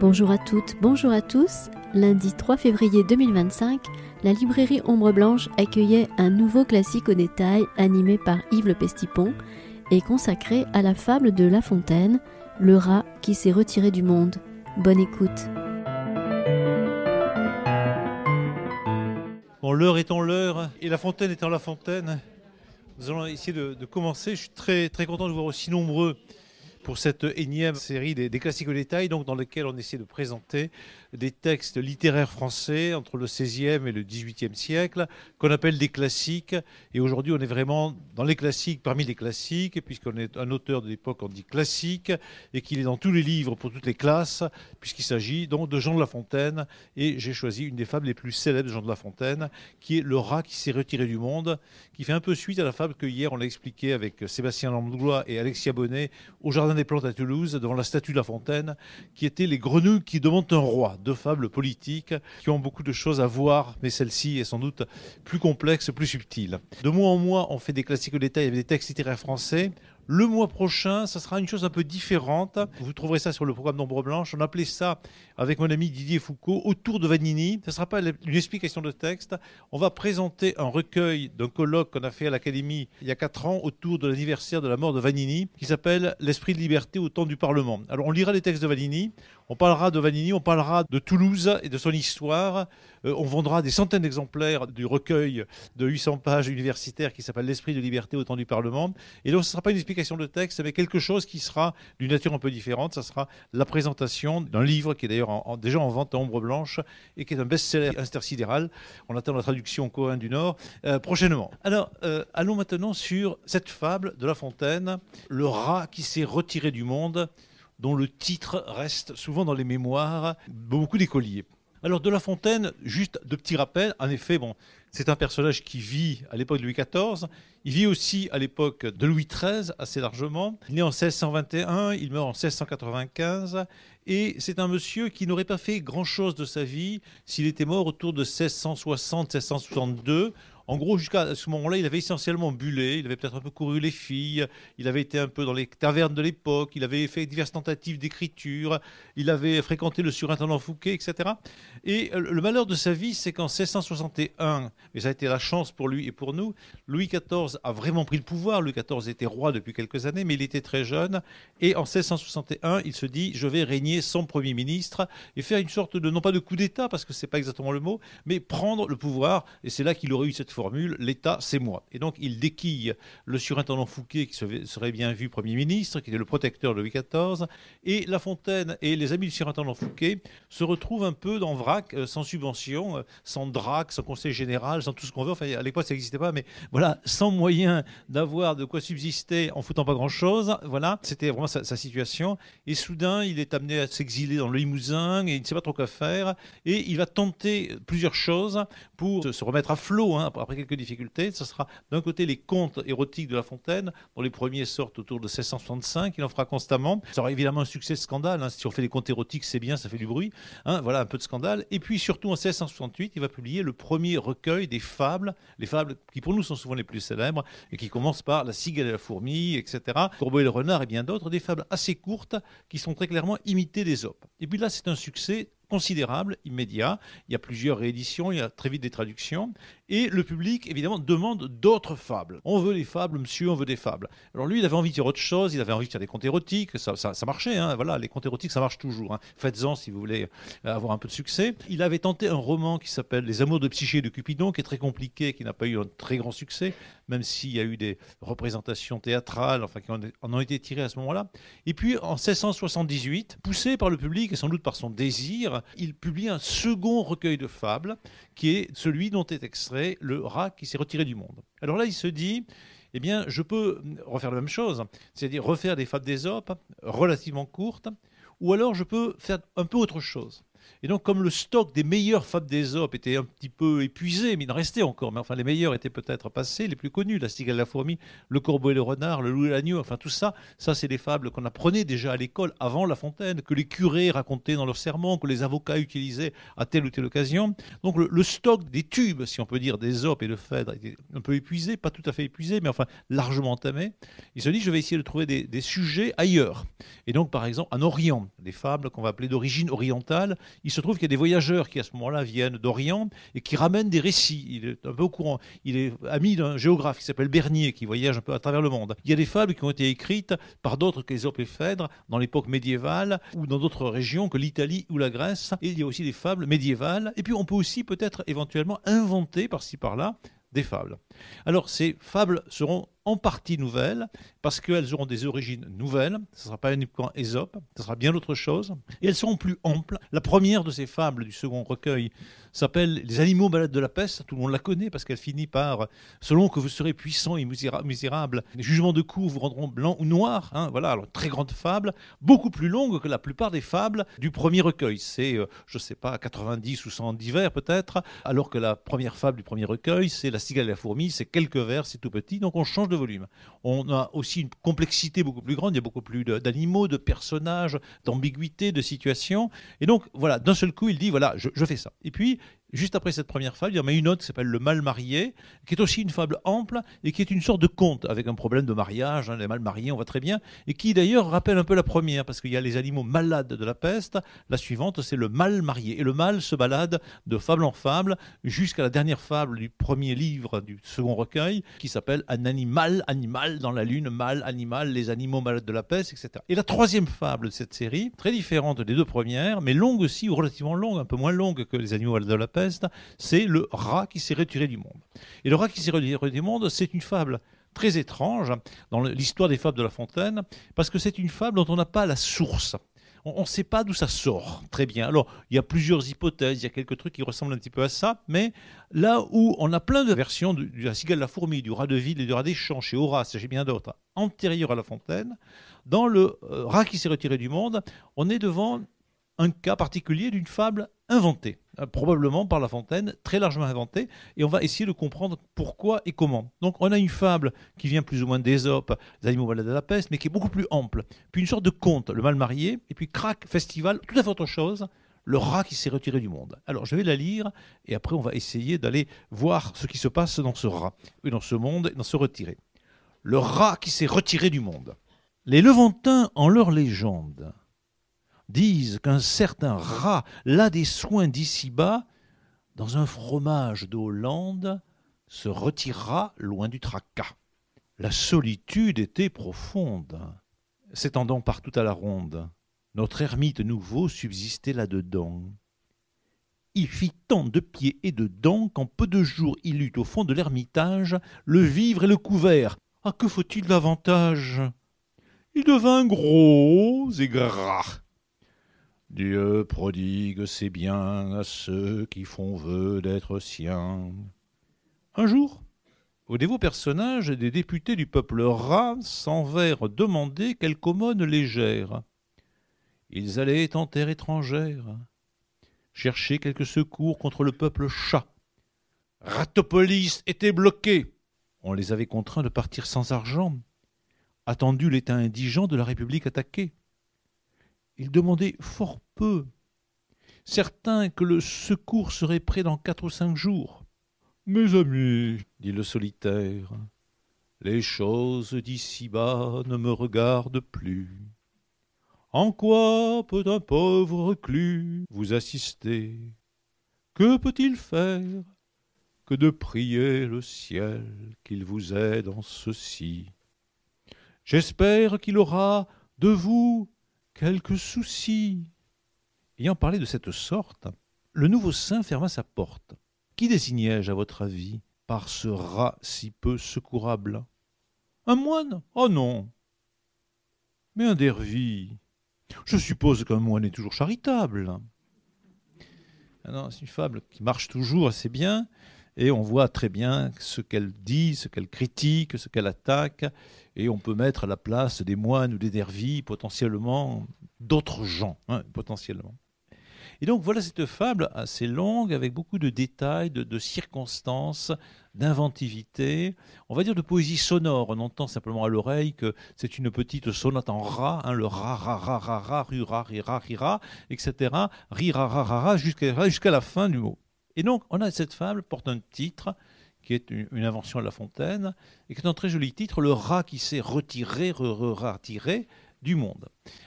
Bonjour à toutes, bonjour à tous. Lundi 3 février 2025, la librairie Ombre Blanche accueillait un nouveau classique au détail animé par Yves Le Pestipon et consacré à la fable de La Fontaine, le rat qui s'est retiré du monde. Bonne écoute. Bon, l'heure étant l'heure et La Fontaine étant La Fontaine, nous allons essayer de commencer. Je suis très content de vous voir aussi nombreux pour cette énième série des classiques au détail, donc dans lesquels on essaie de présenter des textes littéraires français entre le XVIe et le XVIIIe siècle, qu'on appelle des classiques. Et aujourd'hui, on est vraiment dans les classiques, parmi les classiques, puisqu'on est un auteur de l'époque, on dit classique, et qu'il est dans tous les livres pour toutes les classes, puisqu'il s'agit donc de Jean de La Fontaine. Et j'ai choisi une des fables les plus célèbres de Jean de La Fontaine, qui est le rat qui s'est retiré du monde, qui fait un peu suite à la fable que hier on a expliquée avec Sébastien Langlois et Alexia Bonnet au Jardin des Plantes à Toulouse, devant la statue de La Fontaine, qui étaient les grenouilles qui demandent un roi. Deux fables politiques qui ont beaucoup de choses à voir, mais celle-ci est sans doute plus complexe, plus subtile. De mois en mois, on fait des classiques au détail avec des textes littéraires français. Le mois prochain, ça sera une chose un peu différente. Vous trouverez ça sur le programme d'Ombre Blanche. On appelait ça, avec mon ami Didier Foucault, Autour de Vanini. Ce ne sera pas une explication de texte. On va présenter un recueil d'un colloque qu'on a fait à l'Académie il y a 4 ans autour de l'anniversaire de la mort de Vanini, qui s'appelle L'esprit de liberté au temps du Parlement. Alors on lira les textes de Vanini, on parlera de Vanini, on parlera de Toulouse et de son histoire. On vendra des centaines d'exemplaires du recueil de 800 pages universitaires qui s'appelle L'esprit de liberté au temps du Parlement. Et donc ce ne sera pas une explication de texte, mais quelque chose qui sera d'une nature un peu différente. Ça sera la présentation d'un livre qui est d'ailleurs déjà en vente à Ombre Blanche et qui est un best-seller intersidéral. On attend la traduction en Corée du Nord prochainement. Alors, allons maintenant sur cette fable de La Fontaine, le rat qui s'est retiré du monde, dont le titre reste souvent dans les mémoires de beaucoup d'écoliers. Alors, de La Fontaine, juste de petits rappels. En effet, c'est un personnage qui vit à l'époque de Louis XIV. Il vit aussi à l'époque de Louis XIII, assez largement. Il est né en 1621, il meurt en 1695. Et c'est un monsieur qui n'aurait pas fait grand-chose de sa vie s'il était mort autour de 1660-1662. En gros, jusqu'à ce moment-là, il avait essentiellement bullé, il avait peut-être un peu couru les filles, il avait été un peu dans les tavernes de l'époque, il avait fait diverses tentatives d'écriture, il avait fréquenté le surintendant Fouquet, etc. Et le malheur de sa vie, c'est qu'en 1661, et ça a été la chance pour lui et pour nous, Louis XIV a vraiment pris le pouvoir. Louis XIV était roi depuis quelques années, mais il était très jeune. Et en 1661, il se dit, je vais régner sans Premier ministre et faire une sorte de, non pas de coup d'État, parce que ce n'est pas exactement le mot, mais prendre le pouvoir. Et c'est là qu'il aurait eu cette formule, l'État, c'est moi. Et donc, il déquille le surintendant Fouquet, qui serait bien vu Premier ministre, qui était le protecteur de Louis XIV. Et La Fontaine et les amis du surintendant Fouquet se retrouvent un peu dans vrac, sans subvention, sans drac, sans conseil général, sans tout ce qu'on veut. Enfin, à l'époque, ça n'existait pas, mais voilà, sans moyen d'avoir de quoi subsister en foutant pas grand-chose. Voilà, c'était vraiment sa situation. Et soudain, il est amené à s'exiler dans le Limousin et il ne sait pas trop quoi faire. Et il va tenter plusieurs choses pour se remettre à flot, après quelques difficultés. Ce sera d'un côté les contes érotiques de La Fontaine, dont les premiers sortent autour de 1665. Il en fera constamment. Ça aura évidemment un succès de scandale. Si on fait des contes érotiques, c'est bien, ça fait du bruit. Voilà, un peu de scandale. Et puis surtout en 1668, il va publier le premier recueil des fables, les fables qui pour nous sont souvent les plus célèbres et qui commencent par La cigale et la fourmi, etc. Corbeau et le renard et bien d'autres, des fables assez courtes qui sont très clairement imitées d'Ésope. Et puis là, c'est un succès considérable, immédiat. Il y a plusieurs rééditions, il y a très vite des traductions. Et le public, évidemment, demande d'autres fables. On veut les fables, monsieur, on veut des fables. Alors lui, il avait envie de faire autre chose, il avait envie de faire des contes érotiques. Ça marchait, voilà, les contes érotiques, ça marche toujours. Faites-en si vous voulez avoir un peu de succès. Il avait tenté un roman qui s'appelle Les Amours de Psyché et de Cupidon, qui est très compliqué, qui n'a pas eu un très grand succès, même s'il y a eu des représentations théâtrales, qui en ont été tirées à ce moment-là. Et puis, en 1678, poussé par le public et sans doute par son désir, il publie un second recueil de fables qui est celui dont est extrait le rat qui s'est retiré du monde. Alors là, il se dit, eh bien, je peux refaire la même chose, c'est-à-dire refaire des fables d'Ésope relativement courtes, ou alors je peux faire un peu autre chose. Et donc, comme le stock des meilleures fables d'Ésope était un petit peu épuisé, mais il en restait encore, mais enfin, les meilleurs étaient peut-être passés, les plus connus, la cigale et la fourmi, le corbeau et le renard, le loup et l'agneau, enfin tout ça, ça c'est des fables qu'on apprenait déjà à l'école avant La Fontaine, que les curés racontaient dans leurs sermons, que les avocats utilisaient à telle ou telle occasion. Donc, le stock des tubes, si on peut dire, d'Ésope et de Phèdre était un peu épuisé, pas tout à fait épuisé, mais enfin largement entamé. Il se dit, je vais essayer de trouver des sujets ailleurs. Et donc, par exemple, en Orient, des fables qu'on va appeler d'origine orientale, il se trouve qu'il y a des voyageurs qui, à ce moment-là, viennent d'Orient et qui ramènent des récits. Il est un peu au courant. Il est ami d'un géographe qui s'appelle Bernier, qui voyage un peu à travers le monde. Il y a des fables qui ont été écrites par d'autres qu'Ésope et Phèdre dans l'époque médiévale ou dans d'autres régions que l'Italie ou la Grèce. Et il y a aussi des fables médiévales. Et puis, on peut aussi peut-être éventuellement inventer par-ci par-là des fables. Alors, ces fables seront en partie nouvelles, parce qu'elles auront des origines nouvelles. Ce ne sera pas uniquement Ésope, ce sera bien autre chose. Et elles seront plus amples. La première de ces fables du second recueil s'appelle Les animaux malades de la peste. Tout le monde la connaît, parce qu'elle finit par « Selon que vous serez puissant et misérable, les jugements de cour vous rendront blanc ou noir. » Voilà, alors très grande fable, beaucoup plus longue que la plupart des fables du premier recueil. C'est, je ne sais pas, 90 ou 110 vers peut-être, alors que la première fable du premier recueil, c'est La cigale et la fourmi, c'est quelques vers, c'est tout petit, donc on change de volume. On a aussi une complexité beaucoup plus grande, il y a beaucoup plus d'animaux, de personnages, d'ambiguïté, de situations. Et donc, voilà, d'un seul coup, il dit, voilà, je fais ça. Et puis, juste après cette première fable, il y en a une autre qui s'appelle Le mal marié, qui est aussi une fable ample et qui est une sorte de conte avec un problème de mariage, les mal mariés, on voit très bien, et qui d'ailleurs rappelle un peu la première, parce qu'il y a les animaux malades de la peste. La suivante, c'est le mal marié. Et le mal se balade de fable en fable jusqu'à la dernière fable du premier livre du second recueil, qui s'appelle Un animal dans la lune, mal, animal, les animaux malades de la peste, etc. Et la troisième fable de cette série, très différente des deux premières, mais longue aussi, ou relativement longue, un peu moins longue que les animaux malades de la peste, c'est le rat qui s'est retiré du monde. Et le rat qui s'est retiré du monde, c'est une fable très étrange dans l'histoire des fables de La Fontaine, parce que c'est une fable dont on n'a pas la source. On ne sait pas d'où ça sort très bien. Alors, il y a plusieurs hypothèses, il y a quelques trucs qui ressemblent un petit peu à ça, mais là où on a plein de versions de la cigale, la fourmi, du rat de ville et du rat des champs, chez Horace, chez bien d'autres, antérieurs à La Fontaine, dans le rat qui s'est retiré du monde, on est devant un cas particulier d'une fable inventée, probablement par La Fontaine, très largement inventée, et on va essayer de comprendre pourquoi et comment. Donc on a une fable qui vient plus ou moins d'Ésope, Les animaux malades de la peste, mais qui est beaucoup plus ample. Puis une sorte de conte, Le mal marié, et puis crac, festival, tout à fait autre chose, Le rat qui s'est retiré du monde. Alors je vais la lire, et après on va essayer d'aller voir ce qui se passe dans ce rat, et dans ce monde, et dans ce retiré. Le rat qui s'est retiré du monde. Les Levantins, en leur légende, disent qu'un certain rat, là des soins d'ici-bas, dans un fromage de Hollande, se retira loin du tracas. La solitude était profonde, s'étendant partout à la ronde. Notre ermite nouveau subsistait là-dedans. Il fit tant de pieds et de dents qu'en peu de jours il eut au fond de l'ermitage le vivre et le couvert. Ah, que faut-il davantage? Il devint gros et gras. Dieu prodigue ses biens à ceux qui font vœu d'être siens. Un jour, au dévot personnage des députés du peuple rat s'envinrent demander quelque aumône légère. Ils allaient en terre étrangère chercher quelque secours contre le peuple chat. Ratopolis était bloqué. On les avait contraints de partir sans argent. Attendu l'état indigent de la République attaquée. Ils demandaient fort peu, certains que le secours serait prêt dans 4 ou 5 jours. « Mes amis, dit le solitaire, les choses d'ici-bas ne me regardent plus. En quoi peut un pauvre reclus vous assister? Que peut-il faire que de prier le ciel qu'il vous aide en ceci? J'espère qu'il aura de vous quelques soucis. » Ayant parlé de cette sorte, le nouveau saint ferma sa porte. Qui désignai-je, à votre avis, par ce rat si peu secourable? Un moine? Oh non! Mais un dervis. Je suppose qu'un moine est toujours charitable. Ah non, c'est une fable qui marche toujours assez bien, et on voit très bien ce qu'elle dit, ce qu'elle critique, ce qu'elle attaque, et on peut mettre à la place des moines ou des dervis, potentiellement d'autres gens, potentiellement. Et donc voilà cette fable assez longue, avec beaucoup de détails, de circonstances, d'inventivité, on va dire de poésie sonore. On entend simplement à l'oreille que c'est une petite sonate en ra, le ra, ra, ra, ra, ra, ru, ra, ri, ra, ri, ra, etc. Ri, ra, ra, ra, ra, jusqu'à la fin du mot. Et donc, on a cette fable, porte un titre, qui est une invention de La Fontaine, et qui est un très joli titre, le rat qui s'est retiré, retiré du monde.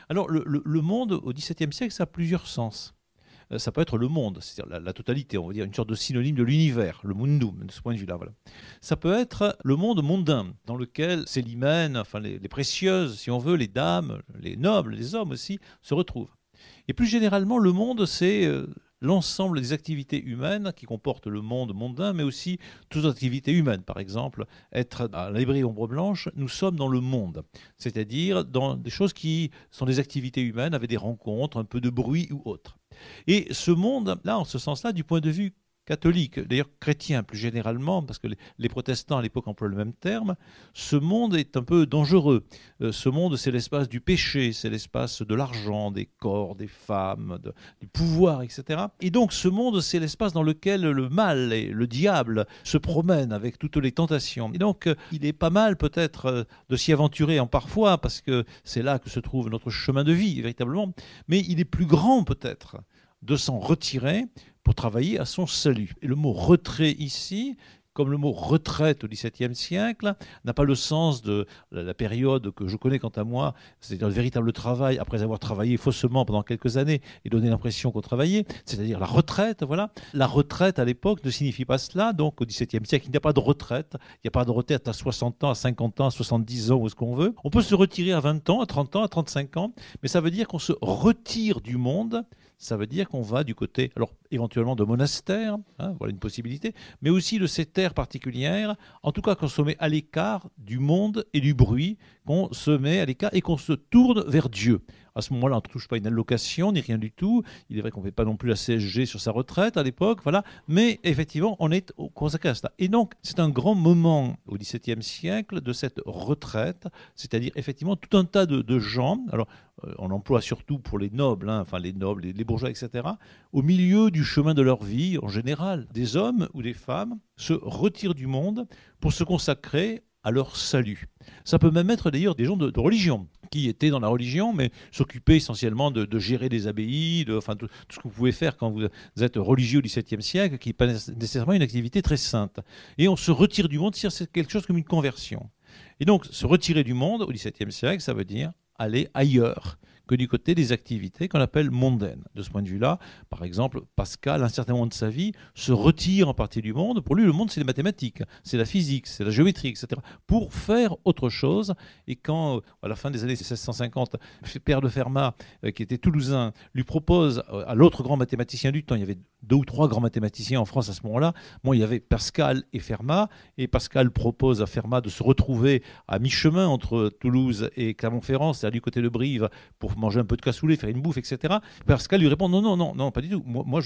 Alors, le monde, au XVIIe siècle, ça a plusieurs sens. Ça peut être le monde, c'est-à-dire la totalité, on va dire une sorte de synonyme de l'univers, le mundum, de ce point de vue-là. Voilà. Ça peut être le monde mondain, dans lequel Célimène, enfin les précieuses, si on veut, les dames, les nobles, les hommes aussi, se retrouvent. Et plus généralement, le monde, c'est l'ensemble des activités humaines qui comportent le monde mondain, mais aussi toutes les activités humaines. Par exemple, être à la librairie Ombre Blanche, nous sommes dans le monde, c'est-à-dire dans des choses qui sont des activités humaines, avec des rencontres, un peu de bruit ou autre. Et ce monde, là, en ce sens-là, du point de vue catholique, d'ailleurs chrétien plus généralement, parce que les protestants à l'époque emploient le même terme, ce monde est un peu dangereux. Ce monde, c'est l'espace du péché, c'est l'espace de l'argent, des corps, des femmes, du pouvoir, etc. Et donc ce monde, c'est l'espace dans lequel le mal et le diable se promènent avec toutes les tentations. Et donc il est pas mal peut-être de s'y aventurer en parfois, parce que c'est là que se trouve notre chemin de vie, véritablement, mais il est plus grand peut-être de s'en retirer pour travailler à son salut. Et le mot retrait ici, comme le mot retraite au XVIIe siècle, n'a pas le sens de la période que je connais quant à moi, c'est-à-dire le véritable travail après avoir travaillé faussement pendant quelques années et donné l'impression qu'on travaillait, c'est-à-dire la retraite, voilà. La retraite à l'époque ne signifie pas cela, donc au XVIIe siècle, il n'y a pas de retraite, il n'y a pas de retraite à 60 ans, à 50 ans, à 70 ans, ou ce qu'on veut. On peut se retirer à 20 ans, à 30 ans, à 35 ans, mais ça veut dire qu'on se retire du monde. Ça veut dire qu'on va du côté, alors éventuellement de monastère, voilà une possibilité, mais aussi de ces terres particulières, en tout cas qu'on se met à l'écart du monde et du bruit, qu'on se met à l'écart et qu'on se tourne vers Dieu. À ce moment-là, on ne touche pas une allocation ni rien du tout. Il est vrai qu'on ne fait pas non plus la CSG sur sa retraite à l'époque, voilà. Mais effectivement, on est consacré à cela. Et donc, c'est un grand moment au XVIIe siècle de cette retraite, c'est-à-dire effectivement tout un tas de gens. Alors, on emploie surtout pour les nobles, enfin les nobles, les bourgeois, etc. Au milieu du chemin de leur vie, en général, des hommes ou des femmes se retirent du monde pour se consacrer à leur salut. Ça peut même être d'ailleurs des gens de religion, qui étaient dans la religion, mais s'occupaient essentiellement de gérer des abbayes, enfin tout ce que vous pouvez faire quand vous êtes religieux au XVIIe siècle, qui n'est pas nécessairement une activité très sainte. Et on se retire du monde, c'est quelque chose comme une conversion. Et donc, se retirer du monde au XVIIe siècle, ça veut dire aller ailleurs que du côté des activités qu'on appelle mondaines. De ce point de vue-là, par exemple, Pascal, à un certain moment de sa vie, se retire en partie du monde. Pour lui, le monde, c'est les mathématiques, c'est la physique, c'est la géométrie, etc. Pour faire autre chose. Et quand, à la fin des années 1650, Père de Fermat, qui était toulousain, lui propose à l'autre grand mathématicien du temps, il y avait 2 ou 3 grands mathématiciens en France à ce moment-là. Bon, il y avait Pascal et Fermat, et Pascal propose à Fermat de se retrouver à mi-chemin entre Toulouse et Clermont-Ferrand, c'est-à-dire du côté de Brive, pour manger un peu de cassoulet, faire une bouffe, etc. Pascal lui répond non, pas du tout. Moi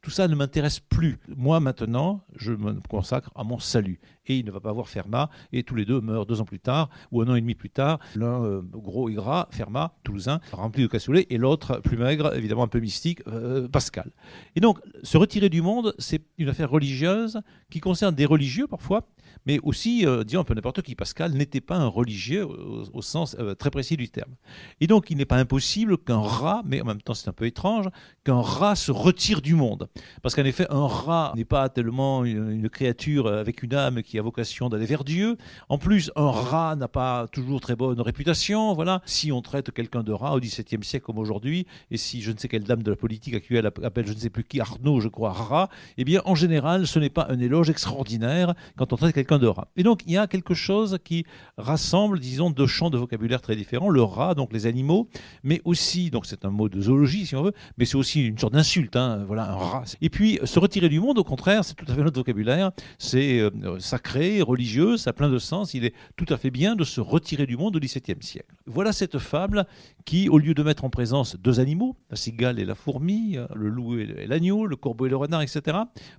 tout ça ne m'intéresse plus. Moi, maintenant, je me consacre à mon salut. Et il ne va pas voir Fermat, et tous les deux meurent 2 ans plus tard, ou 1 an et demi plus tard. L'un gros et gras, Fermat, toulousain, rempli de cassoulet, et l'autre plus maigre, évidemment un peu mystique, Pascal. Et donc, se retirer du monde, c'est une affaire religieuse qui concerne des religieux parfois, mais aussi, disons un peu n'importe qui. Pascal n'était pas un religieux au sens très précis du terme. Et donc, il n'est pas impossible qu'un rat, mais en même temps c'est un peu étrange, qu'un rat se retire du monde. Parce qu'en effet, un rat n'est pas tellement une créature avec une âme qui a vocation d'aller vers Dieu. En plus, un rat n'a pas toujours très bonne réputation. Voilà. Si on traite quelqu'un de rat au XVIIe siècle comme aujourd'hui, et si je ne sais quelle dame de la politique actuelle appelle je ne sais plus qui, Arnaud, je crois, rat, eh bien, en général, ce n'est pas un éloge extraordinaire quand on traite quelqu'un de rat. Et donc, il y a quelque chose qui rassemble, disons, 2 champs de vocabulaire très différents. Le rat, donc les animaux, mais aussi, donc c'est un mot de zoologie si on veut, mais c'est aussi une sorte d'insulte, voilà, un rat. Et puis, se retirer du monde, au contraire, c'est tout à fait notre vocabulaire, c'est sacré, religieux, ça a plein de sens, il est tout à fait bien de se retirer du monde au XVIIe siècle. Voilà cette fable qui, au lieu de mettre en présence 2 animaux, la cigale et la fourmi, le loup et l'agneau, le corbeau et le renard, etc.,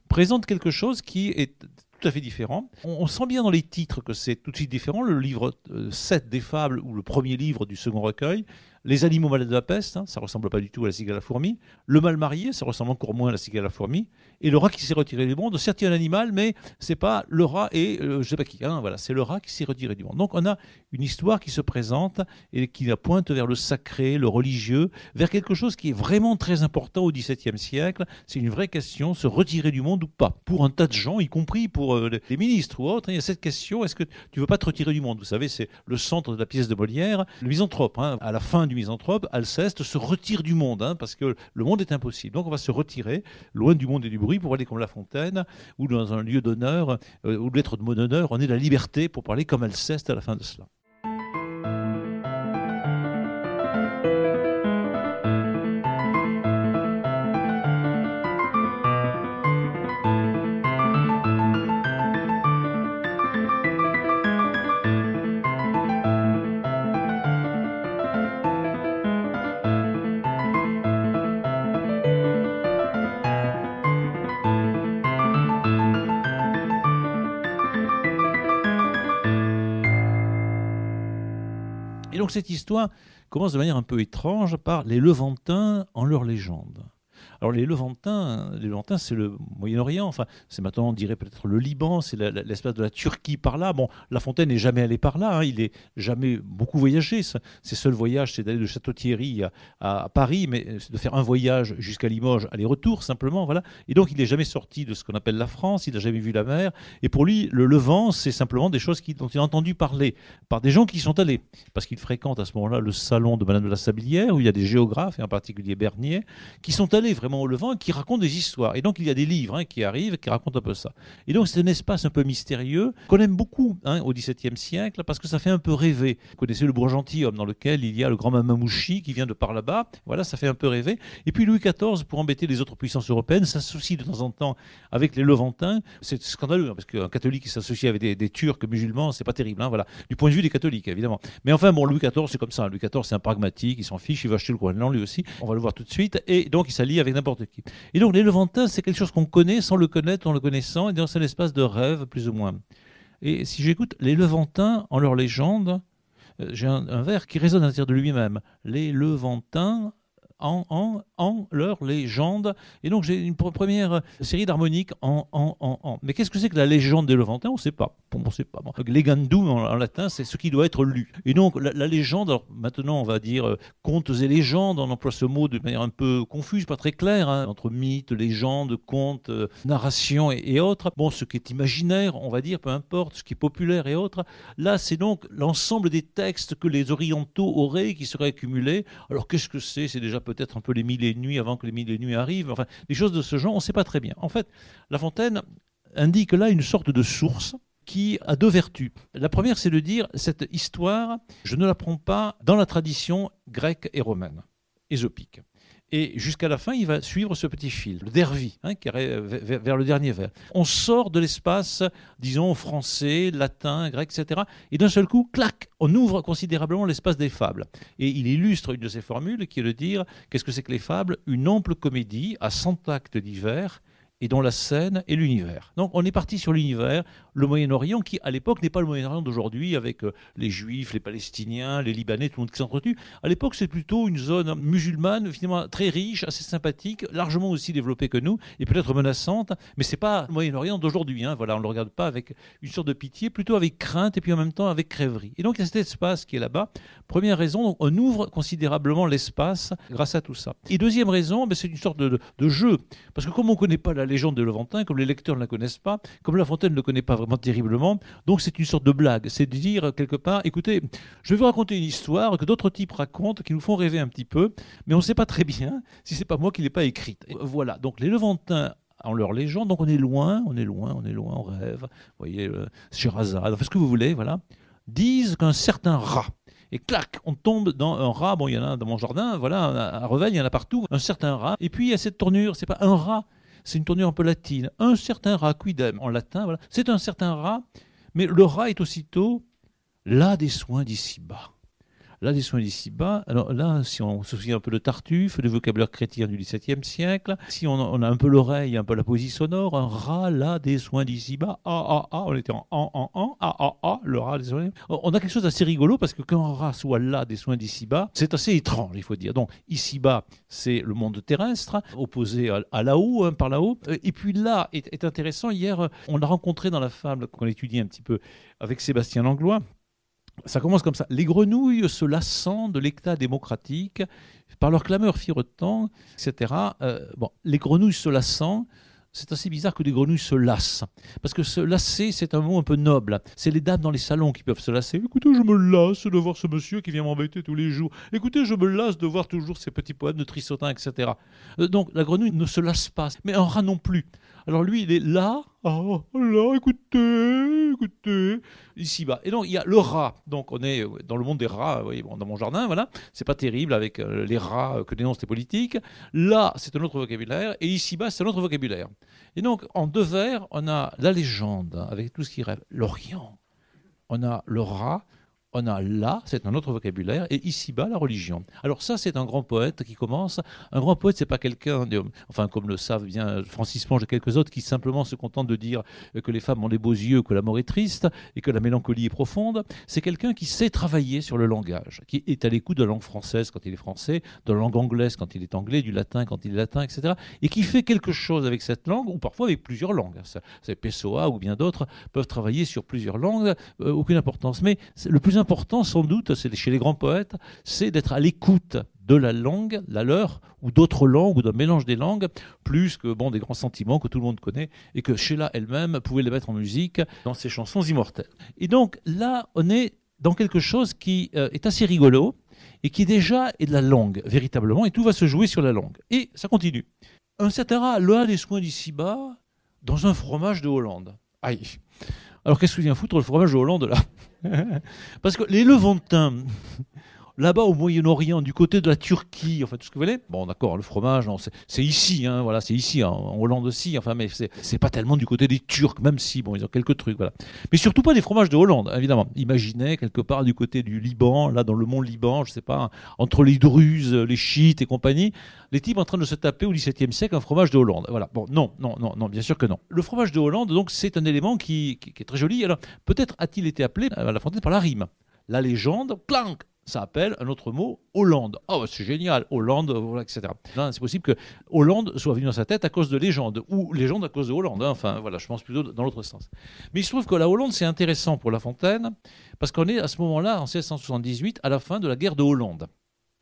présente quelque chose qui est tout à fait différent. On sent bien dans les titres que c'est tout de suite différent. Le livre 7 des fables, ou le premier livre du second recueil, Les animaux malades de la peste, ça ne ressemble pas du tout à la cigale à la fourmi. Le mal marié, ça ressemble encore moins à la cigale à la fourmi. Et le rat qui s'est retiré du monde, certes il y a un animal, mais ce n'est pas le rat et je ne sais pas qui. Voilà, c'est le rat qui s'est retiré du monde. Donc on a une histoire qui se présente et qui pointe vers le sacré, le religieux, vers quelque chose qui est vraiment très important au XVIIe siècle. C'est une vraie question, se retirer du monde ou pas. Pour un tas de gens, y compris pour les ministres ou autres, il y a cette question, est-ce que tu ne veux pas te retirer du monde? Vous savez, c'est le centre de la pièce de Molière. Le misanthrope, à la fin du misanthrope, Alceste se retire du monde, parce que le monde est impossible. Donc on va se retirer, loin du monde et du bruit, pour aller comme La Fontaine, ou dans un lieu d'honneur, ou de lettre de mon honneur, on est la liberté pour parler comme Alceste à la fin de cela. Et donc cette histoire commence de manière un peu étrange par les Levantins en leur légende. Alors les Levantins, c'est le Moyen-Orient, enfin c'est maintenant on dirait peut-être le Liban, c'est l'espace de la Turquie par là. Bon, La Fontaine n'est jamais allé par là, il n'est jamais beaucoup voyagé. Ses seuls voyages, c'est d'aller de Château-Thierry à Paris, mais de faire un voyage jusqu'à Limoges, aller-retour simplement, voilà. Et donc il n'est jamais sorti de ce qu'on appelle la France, il n'a jamais vu la mer. Et pour lui, le Levant, c'est simplement des choses dont il a entendu parler par des gens qui y sont allés, parce qu'il fréquente à ce moment-là le salon de Madame de la Sablière, où il y a des géographes, et en particulier Bernier, qui sont allés vraiment au Levant et qui racontent des histoires. Et donc il y a des livres qui arrivent, qui racontent un peu ça. Et donc c'est un espace un peu mystérieux qu'on aime beaucoup au XVIIe siècle, parce que ça fait un peu rêver. Vous connaissez le Bourg Gentilhomme, dans lequel il y a le grand Mamamouchi qui vient de par là-bas. Voilà, ça fait un peu rêver. Et puis Louis XIV, pour embêter les autres puissances européennes, s'associe de temps en temps avec les Levantins. C'est scandaleux, parce qu'un catholique qui s'associe avec des Turcs musulmans, c'est pas terrible, voilà. Du point de vue des catholiques, évidemment. Mais enfin, bon, Louis XIV, c'est comme ça. Louis XIV, c'est un pragmatique, il s'en fiche, il va acheter le Groenland lui aussi. On va le voir tout de suite. Et donc, il s'allie avec n'importe qui. Et donc, les Levantins, c'est quelque chose qu'on connaît sans le connaître, en le connaissant. Et donc, c'est un espace de rêve, plus ou moins. Et si j'écoute les Levantins en leur légende, j'ai un vers qui résonne à l'intérieur de lui-même. Les Levantins en leur légende. Et donc j'ai une première série d'harmoniques en. Mais qu'est-ce que c'est que la légende des Levantins? On ne sait pas. On ne sait pas. Bon. Legendum en latin, c'est ce qui doit être lu. Et donc la légende, alors maintenant on va dire contes et légendes, on emploie ce mot de manière un peu confuse, pas très claire, entre mythes, légendes, contes, narration et autres. Bon, ce qui est imaginaire, on va dire, peu importe, ce qui est populaire et autres. Là, c'est donc l'ensemble des textes que les orientaux auraient, qui seraient accumulés. Alors qu'est-ce que c'est? C'est déjà peut-être un peu les mille et une nuits avant que les mille et une nuits arrivent. Enfin, des choses de ce genre, on ne sait pas très bien. En fait, La Fontaine indique là une sorte de source qui a deux vertus. La première, c'est de dire, cette histoire, je ne la prends pas dans la tradition grecque et romaine, ésopique. Et jusqu'à la fin, il va suivre ce petit fil, le dervi, qui est vers le dernier vers. On sort de l'espace, disons, français, latin, grec, etc. Et d'un seul coup, clac, on ouvre considérablement l'espace des fables. Et il illustre une de ces formules qui est de dire, qu'est-ce que c'est que les fables? Une ample comédie à 100 actes divers, et dont la scène est l'univers. Donc on est parti sur l'univers, le Moyen-Orient, qui à l'époque n'est pas le Moyen-Orient d'aujourd'hui, avec les Juifs, les Palestiniens, les Libanais, tout le monde qui s'entretue. À l'époque, c'est plutôt une zone musulmane, finalement très riche, assez sympathique, largement aussi développée que nous, et peut-être menaçante, mais c'est pas le Moyen-Orient d'aujourd'hui. Voilà, on ne le regarde pas avec une sorte de pitié, plutôt avec crainte, et puis en même temps avec crèverie. Et donc il y a cet espace qui est là-bas. Première raison, donc, on ouvre considérablement l'espace grâce à tout ça. Et deuxième raison, c'est une sorte de jeu, parce que comme on ne connaît pas la légende de Levantin, comme les lecteurs ne la connaissent pas, comme La Fontaine ne le connaît pas vraiment terriblement, donc c'est une sorte de blague. C'est de dire quelque part, écoutez, je vais vous raconter une histoire que d'autres types racontent, qui nous font rêver un petit peu, mais on ne sait pas très bien si c'est pas moi qui l'ai pas écrite. Et voilà, donc les Levantins en leur légende, donc on est loin, on rêve, vous voyez, Scheherazade, enfin ce que vous voulez, voilà, disent qu'un certain rat, et clac, on tombe dans un rat, bon il y en a dans mon jardin, voilà, à Revel, il y en a partout, un certain rat, et puis il y a cette tournure, c'est pas un rat, c'est une tournure un peu latine. Un certain rat, quidem, en latin, voilà. C'est un certain rat, mais le rat est aussitôt là des soins d'ici-bas. là, des soins d'ici-bas. Alors là, si on se souvient un peu de Tartuffe, du vocabulaire chrétien du XVIIe siècle, si on a un peu l'oreille, un peu la poésie sonore, un rat, là, des soins d'ici-bas, on était en, le rat, des soins. On a quelque chose d'assez rigolo parce que quand un rat soit là, des soins d'ici-bas, c'est assez étrange, il faut dire. Donc, ici-bas, c'est le monde terrestre, opposé à là-haut, par là-haut. Et puis là, est intéressant, hier, on l'a rencontré dans la fable qu'on étudie un petit peu avec Sébastien Langlois. Ça commence comme ça. Les grenouilles se lassant de l'éclat démocratique, par leur clameur firetant, etc. Les grenouilles se lassant, c'est assez bizarre que des grenouilles se lassent. Parce que se lasser, c'est un mot un peu noble. C'est les dames dans les salons qui peuvent se lasser. Écoutez, je me lasse de voir ce monsieur qui vient m'embêter tous les jours. Écoutez, je me lasse de voir toujours ces petits poèmes de Trissotin, etc. Donc, la grenouille ne se lasse pas. Mais un rat non plus. Alors lui, il est là, écoutez, ici-bas. Et donc, il y a le rat. Donc, on est dans le monde des rats, vous voyez, dans mon jardin, voilà. C'est pas terrible avec les rats que dénoncent les politiques. Là, c'est un autre vocabulaire. Et ici-bas, c'est un autre vocabulaire. Et donc, en deux vers, on a la légende, avec tout ce qui rêve. L'Orient. On a le rat. On a là, c'est un autre vocabulaire, et ici-bas, la religion. Alors ça, c'est un grand poète qui commence. Un grand poète, c'est pas quelqu'un, comme le savent bien Francis Ponge et quelques autres, qui simplement se contentent de dire que les femmes ont des beaux yeux, que la mort est triste, et que la mélancolie est profonde. C'est quelqu'un qui sait travailler sur le langage, qui est à l'écoute de la langue française quand il est français, de la langue anglaise quand il est anglais, du latin quand il est latin, etc. Et qui fait quelque chose avec cette langue, ou parfois avec plusieurs langues. C'est Pessoa ou bien d'autres peuvent travailler sur plusieurs langues, aucune importance. Mais le plus important, sans doute, c'est chez les grands poètes, c'est d'être à l'écoute de la langue, la leur, ou d'autres langues, ou d'un mélange des langues, plus que des grands sentiments que tout le monde connaît, et que Sheila elle-même pouvait les mettre en musique dans ses chansons immortelles. Et donc là, on est dans quelque chose qui est assez rigolo, et qui déjà est de la langue, véritablement, et tout va se jouer sur la langue. Et ça continue. Un certain rat, là, des soins d'ici-bas, dans un fromage de Hollande. Aïe. Alors qu'est-ce que vient foutre le fromage de Hollande là? Parce que les Levantins, là-bas au Moyen-Orient, du côté de la Turquie, enfin tout ce que vous voulez, bon d'accord, le fromage, non, c'est ici, voilà, c'est ici, en Hollande aussi, enfin, mais c'est pas tellement du côté des Turcs, même si, ils ont quelques trucs, voilà. Mais surtout pas des fromages de Hollande, évidemment. Imaginez quelque part du côté du Liban, là dans le mont Liban, je sais pas, entre les Druzes, les Chiites et compagnie, les types en train de se taper au XVIIe siècle un fromage de Hollande. Voilà. Bon, non, bien sûr que non. Le fromage de Hollande, donc, c'est un élément qui est très joli. Alors, peut-être a-t-il été appelé à La Fontaine par la rime. La légende, plank, ça appelle un autre mot, Hollande. Oh, c'est génial, Hollande, voilà, etc. Là, c'est possible que Hollande soit venu dans sa tête à cause de légende, ou légende à cause de Hollande. Enfin, voilà, je pense plutôt dans l'autre sens. Mais il se trouve que la Hollande, c'est intéressant pour La Fontaine, parce qu'on est à ce moment-là, en 1678, à la fin de la guerre de Hollande.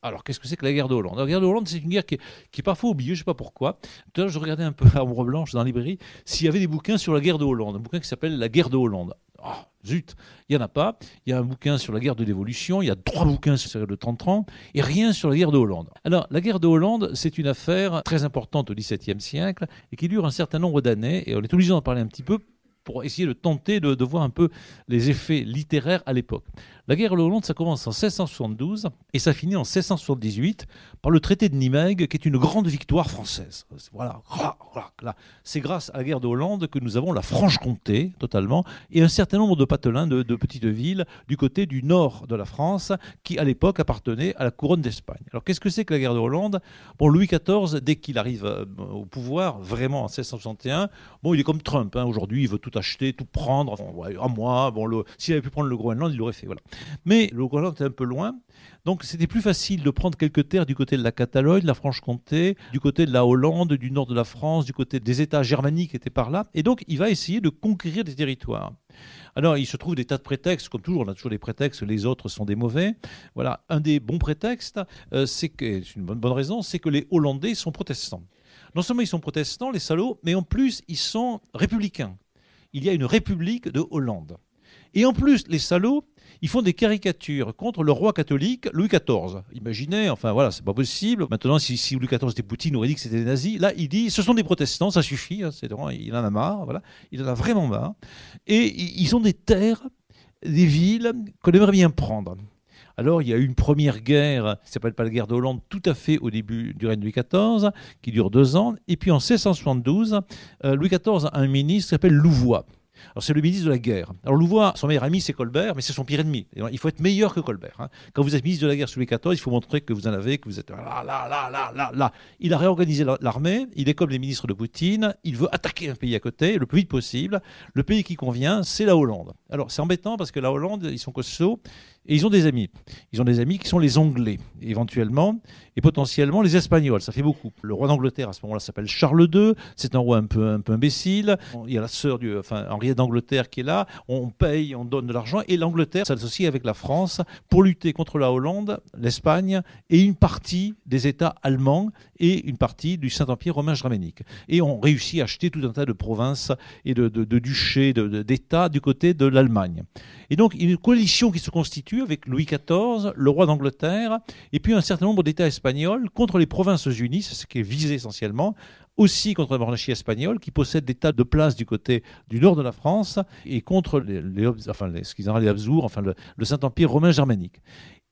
Alors, qu'est-ce que c'est que la guerre de Hollande? La guerre de Hollande, c'est une guerre qui est parfois oubliée, je ne sais pas pourquoi. Tout à l'heure, je regardais un peu à Ombre Blanche dans la librairie s'il y avait des bouquins sur la guerre de Hollande, un bouquin qui s'appelle La guerre de Hollande. Oh, zut, il n'y en a pas. Il y a un bouquin sur la guerre de l'Évolution, il y a 3 bouquins sur la guerre de 30 et rien sur la guerre de Hollande. Alors, la guerre de Hollande, c'est une affaire très importante au XVIIe siècle et qui dure un certain nombre d'années, et on est obligé d'en parler un petit peu pour essayer de tenter de voir un peu les effets littéraires à l'époque. La guerre de Hollande, ça commence en 1672 et ça finit en 1678 par le traité de Nimègue, qui est une grande victoire française. Voilà. C'est grâce à la guerre de Hollande que nous avons la Franche-Comté, totalement, et un certain nombre de patelins de petites villes du côté du nord de la France, qui à l'époque appartenaient à la couronne d'Espagne. Alors qu'est-ce que c'est que la guerre de Hollande? Louis XIV, dès qu'il arrive au pouvoir, vraiment en 1661, il est comme Trump, aujourd'hui, il veut tout acheter, tout prendre, à moi, s'il avait pu prendre le Groenland, il l'aurait fait, voilà. Mais le Groenland était un peu loin, donc c'était plus facile de prendre quelques terres du côté de la Catalogne, de la Franche-Comté, du côté de la Hollande, du nord de la France, du côté des États germaniques qui étaient par là, et donc il va essayer de conquérir des territoires. Alors il se trouve des tas de prétextes, comme toujours, on a toujours des prétextes, les autres sont des mauvais. Voilà, un des bons prétextes, c'est une bonne raison, c'est que les Hollandais sont protestants. Non seulement ils sont protestants, les salauds, mais en plus ils sont républicains. Il y a une république de Hollande. Et en plus, les salauds, ils font des caricatures contre le roi catholique Louis XIV. Imaginez, c'est pas possible. Maintenant, si Louis XIV était Poutine, on aurait dit que c'était des nazis. Là, il dit, ce sont des protestants, ça suffit. Il en a marre, voilà. Il en a vraiment marre. Et ils ont des terres, des villes qu'on aimerait bien prendre. Alors, il y a eu une première guerre, qui ne s'appelle pas la guerre de Hollande, tout à fait au début du règne de Louis XIV, qui dure 2 ans. Et puis en 1672, Louis XIV a un ministre qui s'appelle Louvois. Alors c'est le ministre de la guerre. Alors Louvois, son meilleur ami c'est Colbert, mais c'est son pire ennemi. Il faut être meilleur que Colbert. Quand vous êtes ministre de la guerre sous Louis XIV, il faut montrer que vous en avez, que vous êtes là. Il a réorganisé l'armée, il est comme les ministres de Poutine, il veut attaquer un pays à côté le plus vite possible. Le pays qui convient, c'est la Hollande. Alors c'est embêtant parce que la Hollande, ils sont costauds. Et ils ont des amis. Ils ont des amis qui sont les Anglais, éventuellement, et potentiellement les Espagnols. Ça fait beaucoup. Le roi d'Angleterre, à ce moment-là, s'appelle Charles II. C'est un roi un peu imbécile. Il y a la sœur Henriette d'Angleterre qui est là. On paye, on donne de l'argent. Et l'Angleterre s'associe avec la France pour lutter contre la Hollande, l'Espagne et une partie des États allemands et une partie du Saint-Empire romain germanique. Et on réussit à acheter tout un tas de provinces et de duchés, d'États du côté de l'Allemagne. Et donc, une coalition qui se constitue avec Louis XIV, le roi d'Angleterre, et puis un certain nombre d'États espagnols contre les provinces unies, c'est ce qui est visé essentiellement, aussi contre la monarchie espagnole, qui possède des tas de places du côté du nord de la France, et contre ce qu'ils appellent les Habsbourg, le Saint-Empire romain germanique.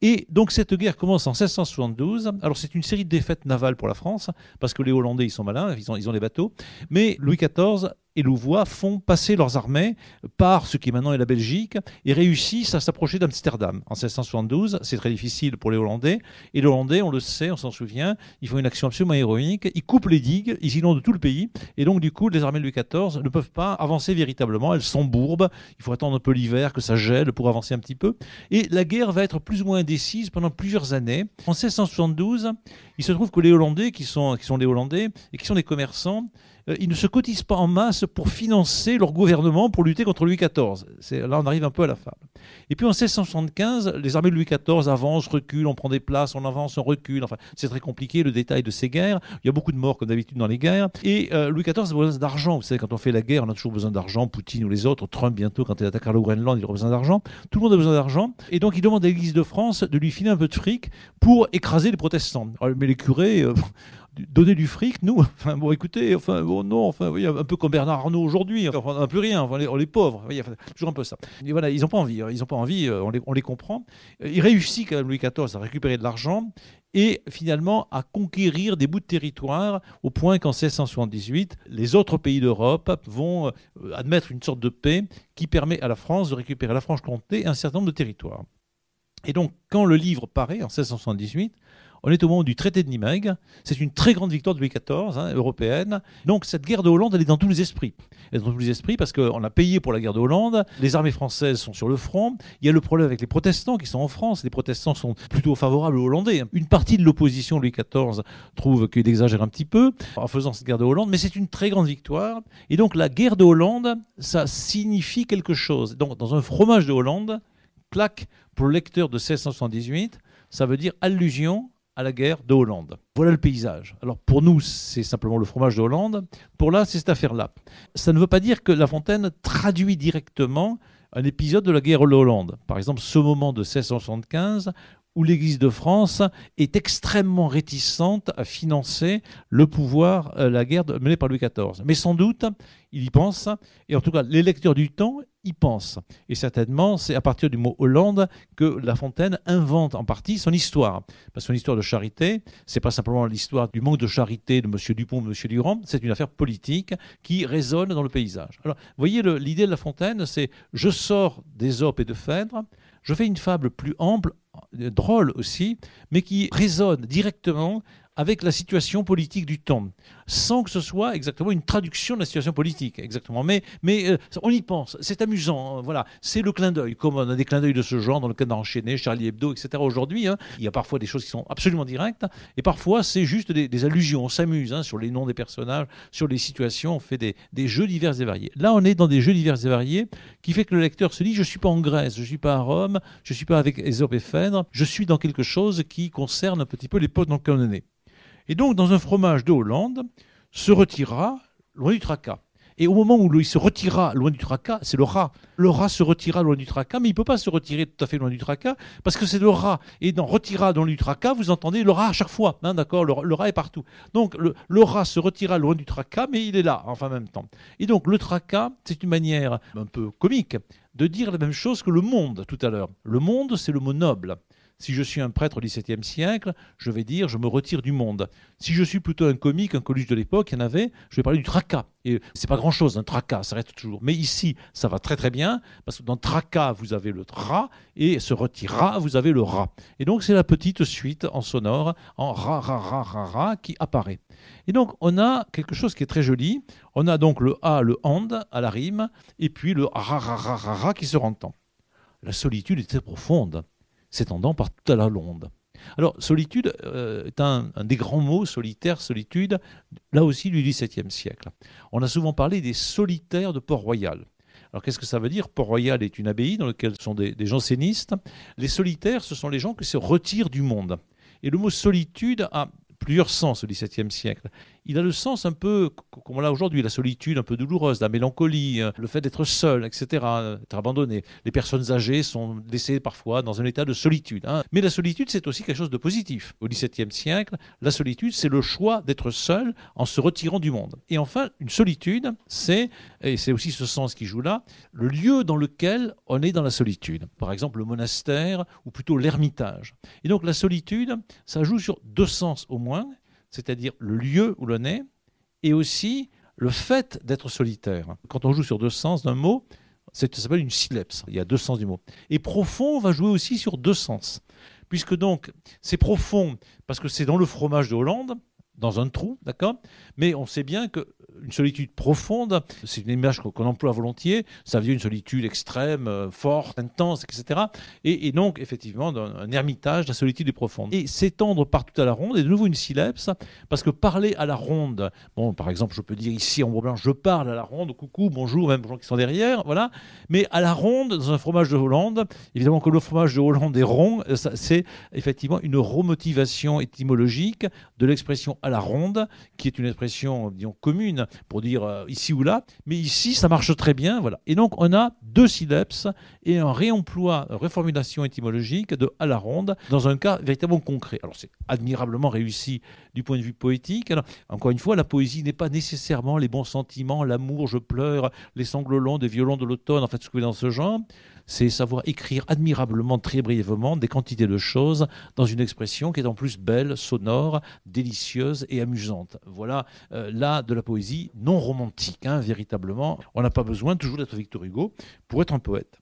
Et donc cette guerre commence en 1672. Alors c'est une série de défaites navales pour la France, parce que les Hollandais, ils sont malins, ils ont des bateaux. Mais Louis XIV et Louvois font passer leurs armées par ce qui maintenant est la Belgique et réussissent à s'approcher d'Amsterdam. En 1672, c'est très difficile pour les Hollandais. Et les Hollandais, on le sait, on s'en souvient, ils font une action absolument héroïque. Ils coupent les digues, ils inondent tout le pays. Et donc du coup, les armées de Louis XIV ne peuvent pas avancer véritablement. Elles s'embourbent. Il faut attendre un peu l'hiver, que ça gèle pour avancer un petit peu. Et la guerre va être plus ou moins indécise pendant plusieurs années. En 1672, il se trouve que les Hollandais, qui sont des Hollandais et qui sont des commerçants, ils ne se cotisent pas en masse pour financer leur gouvernement pour lutter contre Louis XIV. Là, on arrive un peu à la fable. Et puis en 1675, les armées de Louis XIV avancent, reculent, on prend des places, on avance, on recule. Enfin, c'est très compliqué le détail de ces guerres. Il y a beaucoup de morts comme d'habitude dans les guerres. Et Louis XIV a besoin d'argent. Vous savez, quand on fait la guerre, on a toujours besoin d'argent. Poutine ou les autres, Trump bientôt, quand il attaquera le Groenland, il aura besoin d'argent. Tout le monde a besoin d'argent. Et donc il demande à l'Église de France de lui filer un peu de fric pour écraser les protestants. Alors, mais les curés... donner du fric, nous, écoutez, oui, un peu comme Bernard Arnault aujourd'hui, on n'a plus rien, on est pauvres, toujours un peu ça. Et voilà, ils n'ont pas envie, on les comprend. Il réussit quand même, Louis XIV, à récupérer de l'argent et finalement à conquérir des bouts de territoire au point qu'en 1678, les autres pays d'Europe vont admettre une sorte de paix qui permet à la France de récupérer la Franche-Comté et un certain nombre de territoires. Et donc, quand le livre paraît, en 1678, on est au moment du traité de Nimègue. C'est une très grande victoire de Louis XIV, européenne. Donc cette guerre de Hollande, elle est dans tous les esprits. Elle est dans tous les esprits parce qu'on a payé pour la guerre de Hollande. Les armées françaises sont sur le front. Il y a le problème avec les protestants qui sont en France. Les protestants sont plutôt favorables aux Hollandais. Une partie de l'opposition, Louis XIV, trouve qu'il exagère un petit peu en faisant cette guerre de Hollande. Mais c'est une très grande victoire. Et donc la guerre de Hollande, ça signifie quelque chose. Donc dans un fromage de Hollande, claque pour le lecteur de 1678, ça veut dire allusion à la guerre de Hollande. Voilà le paysage. Alors pour nous, c'est simplement le fromage de Hollande. Pour là, c'est cette affaire-là. Ça ne veut pas dire que La Fontaine traduit directement un épisode de la guerre de Hollande. Par exemple, ce moment de 1675 où l'Église de France est extrêmement réticente à financer le pouvoir, la guerre menée par Louis XIV. Mais sans doute, il y pense, et en tout cas, les lecteurs du temps y pensent. Et certainement, c'est à partir du mot Hollande que La Fontaine invente en partie son histoire. Parce que son histoire de charité, c'est pas simplement l'histoire du manque de charité de M. Dupont, de M. Durand, c'est une affaire politique qui résonne dans le paysage. Alors, vous voyez, l'idée de La Fontaine, c'est je sors d'Ésope et de Phèdre, je fais une fable plus ample, drôle aussi, mais qui résonne directement avec la situation politique du temps, sans que ce soit exactement une traduction de la situation politique, exactement. Mais on y pense, c'est amusant, voilà. C'est le clin d'œil, comme on a des clins d'œil de ce genre dans le Canard enchaîné, Charlie Hebdo, etc. Aujourd'hui, il y a parfois des choses qui sont absolument directes, et parfois c'est juste des allusions, on s'amuse sur les noms des personnages, sur les situations, on fait des jeux divers et variés. Là, on est dans des jeux divers et variés, qui fait que le lecteur se dit, je ne suis pas en Grèce, je ne suis pas à Rome, je ne suis pas avec Ésope et Phèdre, je suis dans quelque chose qui concerne un petit peu l'époque dans laquelle on est né. Et donc, dans un fromage de Hollande, se retira loin du tracas. Et au moment où il se retira loin du tracas, c'est le rat. Le rat se retira loin du tracas, mais il ne peut pas se retirer tout à fait loin du tracas, parce que c'est le rat. Et dans retira loin du tracas, vous entendez le rat à chaque fois. D'accord, le rat est partout. Donc, le rat se retira loin du tracas, mais il est là, en même temps. Et donc, le tracas, c'est une manière un peu comique de dire la même chose que le monde, tout à l'heure. Le monde, c'est le mot noble. Si je suis un prêtre au XVIIe siècle, je vais dire je me retire du monde. Si je suis plutôt un comique, un Coluche de l'époque, il y en avait, je vais parler du tracas. Et c'est pas grand-chose, un tracas, ça reste toujours. Mais ici, ça va très très bien, parce que dans tracas, vous avez le ra, et se retira, vous avez le ra. Et donc c'est la petite suite en sonore, en ra, qui apparaît. Et donc on a quelque chose qui est très joli. On a donc le a, le and à la rime, et puis le ra qui se entend. La solitude est très profonde, s'étendant par toute la londe. Alors, solitude est un des grands mots, solitaire, solitude, là aussi du XVIIe siècle. On a souvent parlé des solitaires de Port-Royal. Alors, qu'est-ce que ça veut dire? Port-Royal est une abbaye dans laquelle sont des jansénistes. Les solitaires, ce sont les gens qui se retirent du monde. Et le mot solitude a plusieurs sens au XVIIe siècle. Il a le sens un peu, comme on l'a aujourd'hui, la solitude un peu douloureuse, la mélancolie, le fait d'être seul, etc., être abandonné. Les personnes âgées sont laissées parfois dans un état de solitude. Mais la solitude, c'est aussi quelque chose de positif. Au XVIIe siècle, la solitude, c'est le choix d'être seul en se retirant du monde. Et enfin, une solitude, et c'est aussi ce sens qui joue là, le lieu dans lequel on est dans la solitude. Par exemple, le monastère ou plutôt l'ermitage. Et donc la solitude, ça joue sur deux sens au moins, c'est-à-dire le lieu où l'on est, et aussi le fait d'être solitaire. Quand on joue sur deux sens d'un mot, ça s'appelle une syllèpse. Il y a deux sens du mot. Et profond va jouer aussi sur deux sens. Puisque donc, c'est profond parce que c'est dans le fromage de Hollande, dans un trou, d'accord? Mais on sait bien qu'une solitude profonde, c'est une image qu'on emploie volontiers, ça veut dire une solitude extrême, forte, intense, etc. Et donc, effectivement, un ermitage, la solitude est profonde. Et s'étendre partout à la ronde est de nouveau une syllèpse, parce que parler à la ronde, bon, par exemple, je peux dire ici, en Ombre Blanche, je parle à la ronde, coucou, bonjour, même aux gens qui sont derrière, voilà. Mais à la ronde, dans un fromage de Hollande, évidemment que le fromage de Hollande est rond, c'est effectivement une remotivation étymologique de l'expression à la ronde, qui est une expression, disons, commune pour dire ici ou là, mais ici, ça marche très bien, voilà. Et donc, on a deux syllèpses et un réemploi, reformulation étymologique de à la ronde, dans un cas véritablement concret. Alors, c'est admirablement réussi du point de vue poétique. Alors, encore une fois, la poésie n'est pas nécessairement les bons sentiments, l'amour, je pleure, les sanglots longs des violons de l'automne, en fait, ce que dans ce genre. C'est savoir écrire admirablement, très brièvement, des quantités de choses dans une expression qui est en plus belle, sonore, délicieuse et amusante. Voilà, là, de la poésie non romantique, véritablement. On n'a pas besoin toujours d'être Victor Hugo pour être un poète.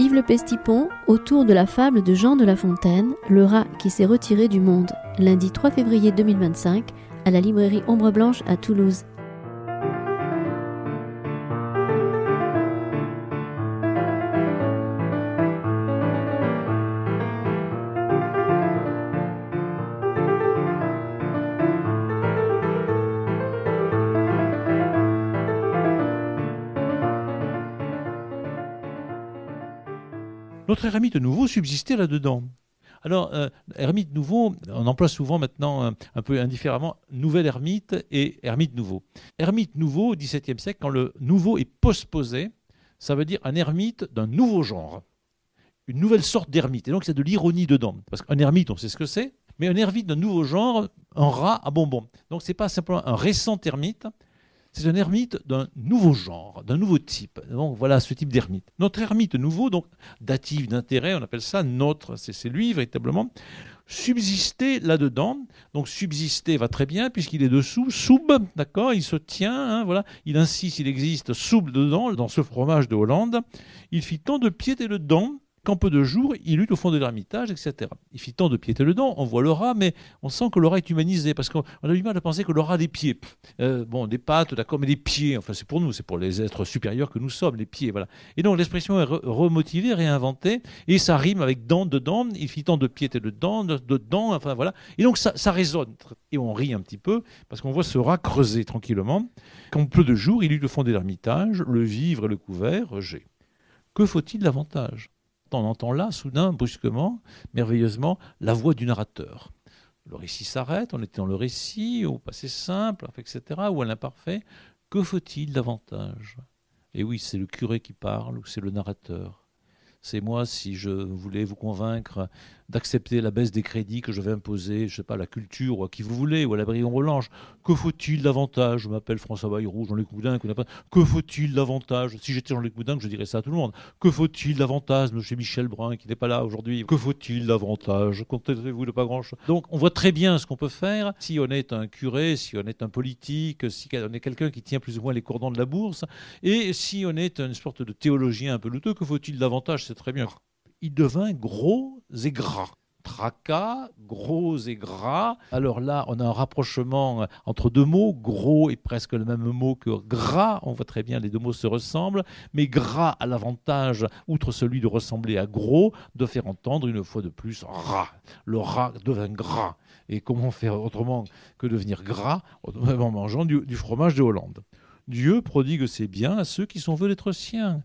Yves Le Pestipon, autour de la fable de Jean de La Fontaine, le rat qui s'est retiré du monde, lundi 3 février 2025, à la librairie Ombre Blanche à Toulouse. Notre ermite nouveau subsistait là-dedans. Alors, ermite nouveau, on emploie souvent maintenant un peu indifféremment nouvel ermite et ermite nouveau. Ermite nouveau au XVIIe siècle, quand le nouveau est postposé, ça veut dire un ermite d'un nouveau genre, une nouvelle sorte d'ermite. Et donc, c'est de l'ironie dedans. Parce qu'un ermite, on sait ce que c'est, mais un ermite d'un nouveau genre, un rat à bonbons. Donc, ce n'est pas simplement un récent ermite, c'est un ermite d'un nouveau genre, d'un nouveau type. Donc voilà ce type d'ermite. Notre ermite nouveau, donc datif d'intérêt, on appelle ça notre, c'est lui véritablement, subsister là-dedans. Donc subsister va très bien puisqu'il est dessous, sous, d'accord, il se tient, voilà, il insiste, il existe sous dedans, dans ce fromage de Hollande. Il fit tant de piété dedans qu'en peu de jours, il eut au fond de l'ermitage, etc. Il fit tant de piété dedans, on voit le rat, mais on sent que le rat est humanisé, parce qu'on a du mal à penser que le rat a des pieds. Bon, des pattes, d'accord, mais des pieds, enfin c'est pour nous, c'est pour les êtres supérieurs que nous sommes, les pieds, voilà. Et donc l'expression est remotivée, réinventée, et ça rime avec dents, dedans, il fit tant de piété dedans, enfin voilà. Et donc ça résonne, et on rit un petit peu, parce qu'on voit ce rat creuser tranquillement. Qu'en peu de jours, il eut au fond de l'ermitage, le vivre et le couvert, j'ai. Que faut-il davantage ? On entend là, soudain, brusquement, merveilleusement, la voix du narrateur. Le récit s'arrête, on était dans le récit, au passé simple, etc., ou à l'imparfait. Que faut-il davantage ? Et oui, c'est le curé qui parle, ou c'est le narrateur. C'est moi, si je voulais vous convaincre d'accepter la baisse des crédits que je vais imposer, je sais pas, à la culture, ou à qui vous voulez, ou à l'abri Ombre-Blanche. Que faut-il davantage? Je m'appelle François Bayrou, Jean-Luc Moudin. Que faut-il davantage? Si j'étais Jean-Luc Moudin, je dirais ça à tout le monde. Que faut-il davantage, monsieur Michel Brun, qui n'est pas là aujourd'hui? Que faut-il davantage? Contentez-vous de pas grand-chose. Donc, on voit très bien ce qu'on peut faire si on est un curé, si on est un politique, si on est quelqu'un qui tient plus ou moins les cordons de la bourse, et si on est une sorte de théologien un peu douteux. Que faut-il davantage? C'est très bien. Il devint gros et gras. Tracas, gros et gras. Alors là, on a un rapprochement entre deux mots, gros est presque le même mot que gras. On voit très bien, les deux mots se ressemblent, mais gras a l'avantage, outre celui de ressembler à gros, de faire entendre une fois de plus rat. Le rat devint gras. Et comment faire autrement que devenir gras en mangeant du fromage de Hollande? Dieu prodigue ses biens à ceux qui sont vœux d'être siens.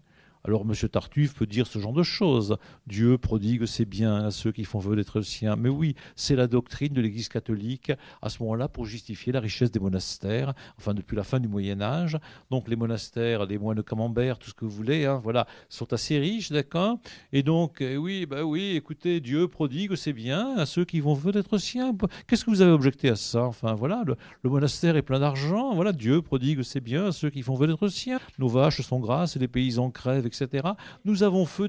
Alors M. Tartuffe peut dire ce genre de choses. Dieu prodigue ses biens à ceux qui font vœu d'être siens. Mais oui, c'est la doctrine de l'Église catholique à ce moment-là pour justifier la richesse des monastères, enfin depuis la fin du Moyen-Âge. Donc les monastères, les moines de Camembert, tout ce que vous voulez, voilà, sont assez riches, d'accord? Et donc, oui, écoutez, Dieu prodigue ses biens à ceux qui font vœu d'être siens. Qu'est-ce que vous avez objecté à ça? Enfin voilà, le monastère est plein d'argent, voilà, Dieu prodigue ses biens à ceux qui font vœu d'être siens. Nos vaches sont grasses et les paysans crèvent, etc. Nous avons fait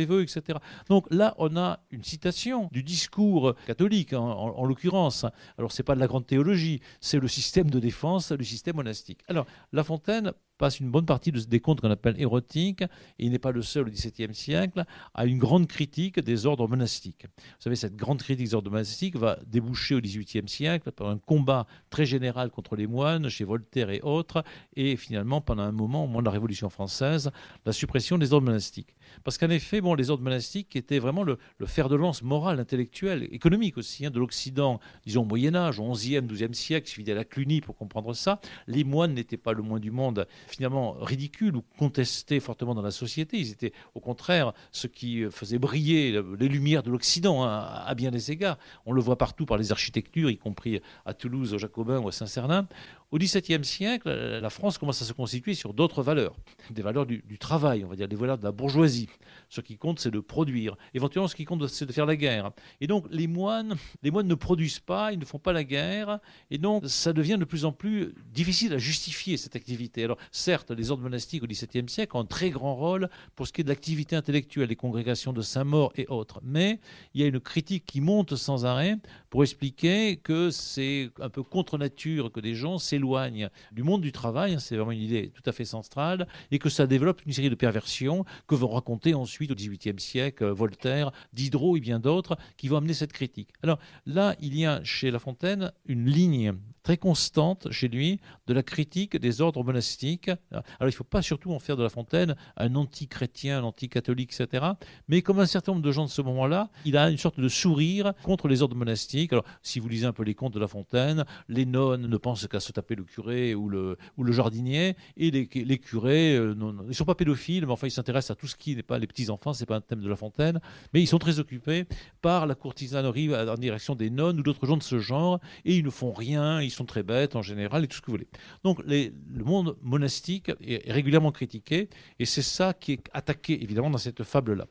vœu, etc. Donc là, on a une citation du discours catholique, en l'occurrence. Alors, ce n'est pas de la grande théologie, c'est le système de défense du système monastique. Alors, La Fontaine passe une bonne partie des contes qu'on appelle érotiques, et il n'est pas le seul au XVIIe siècle, à une grande critique des ordres monastiques. Vous savez, cette grande critique des ordres monastiques va déboucher au XVIIIe siècle par un combat très général contre les moines, chez Voltaire et autres, et finalement, pendant un moment, au moment de la Révolution française, la suppression des ordres monastiques. Parce qu'en effet, les ordres monastiques étaient vraiment le fer de lance moral, intellectuel, économique aussi, de l'Occident, disons au Moyen-Âge, au XIe, XIIe siècle, il suffit d'aller à Cluny pour comprendre ça. Les moines n'étaient pas le moins du monde finalement ridicules ou contestés fortement dans la société. Ils étaient au contraire ce qui faisait briller les lumières de l'Occident à bien des égards. On le voit partout par les architectures, y compris à Toulouse, aux Jacobins ou à Saint-Cernin. Au XVIIe siècle, la France commence à se constituer sur d'autres valeurs, des valeurs du travail, on va dire, des valeurs de la bourgeoisie. Ce qui compte, c'est de produire. Éventuellement, ce qui compte, c'est de faire la guerre. Et donc, les moines ne produisent pas, ils ne font pas la guerre, et donc, ça devient de plus en plus difficile à justifier cette activité. Alors, certes, les ordres monastiques au XVIIe siècle ont un très grand rôle pour ce qui est de l'activité intellectuelle, les congrégations de Saint-Maur et autres. Mais il y a une critique qui monte sans arrêt pour expliquer que c'est un peu contre nature que des gens s'éloignent du monde du travail, c'est vraiment une idée tout à fait centrale, et que ça développe une série de perversions que vont raconter ensuite au XVIIIe siècle Voltaire, Diderot et bien d'autres qui vont amener cette critique. Alors là, il y a chez La Fontaine une ligne très constante chez lui de la critique des ordres monastiques. Alors il ne faut pas surtout en faire de La Fontaine un anti-chrétien, un anti-catholique, etc. Mais comme un certain nombre de gens de ce moment-là, il a une sorte de sourire contre les ordres monastiques. Alors si vous lisez un peu les contes de La Fontaine, les nonnes ne pensent qu'à se taper le curé ou le jardinier, et les curés, ils ne sont pas pédophiles, mais enfin ils s'intéressent à tout ce qui n'est pas les petits-enfants, ce n'est pas un thème de La Fontaine, mais ils sont très occupés par la courtisanerie en direction des nonnes ou d'autres gens de ce genre, et ils ne font rien, ils sont très bêtes en général, et tout ce que vous voulez. Donc le monde monastique est régulièrement critiqué, et c'est ça qui est attaqué évidemment dans cette fable-là,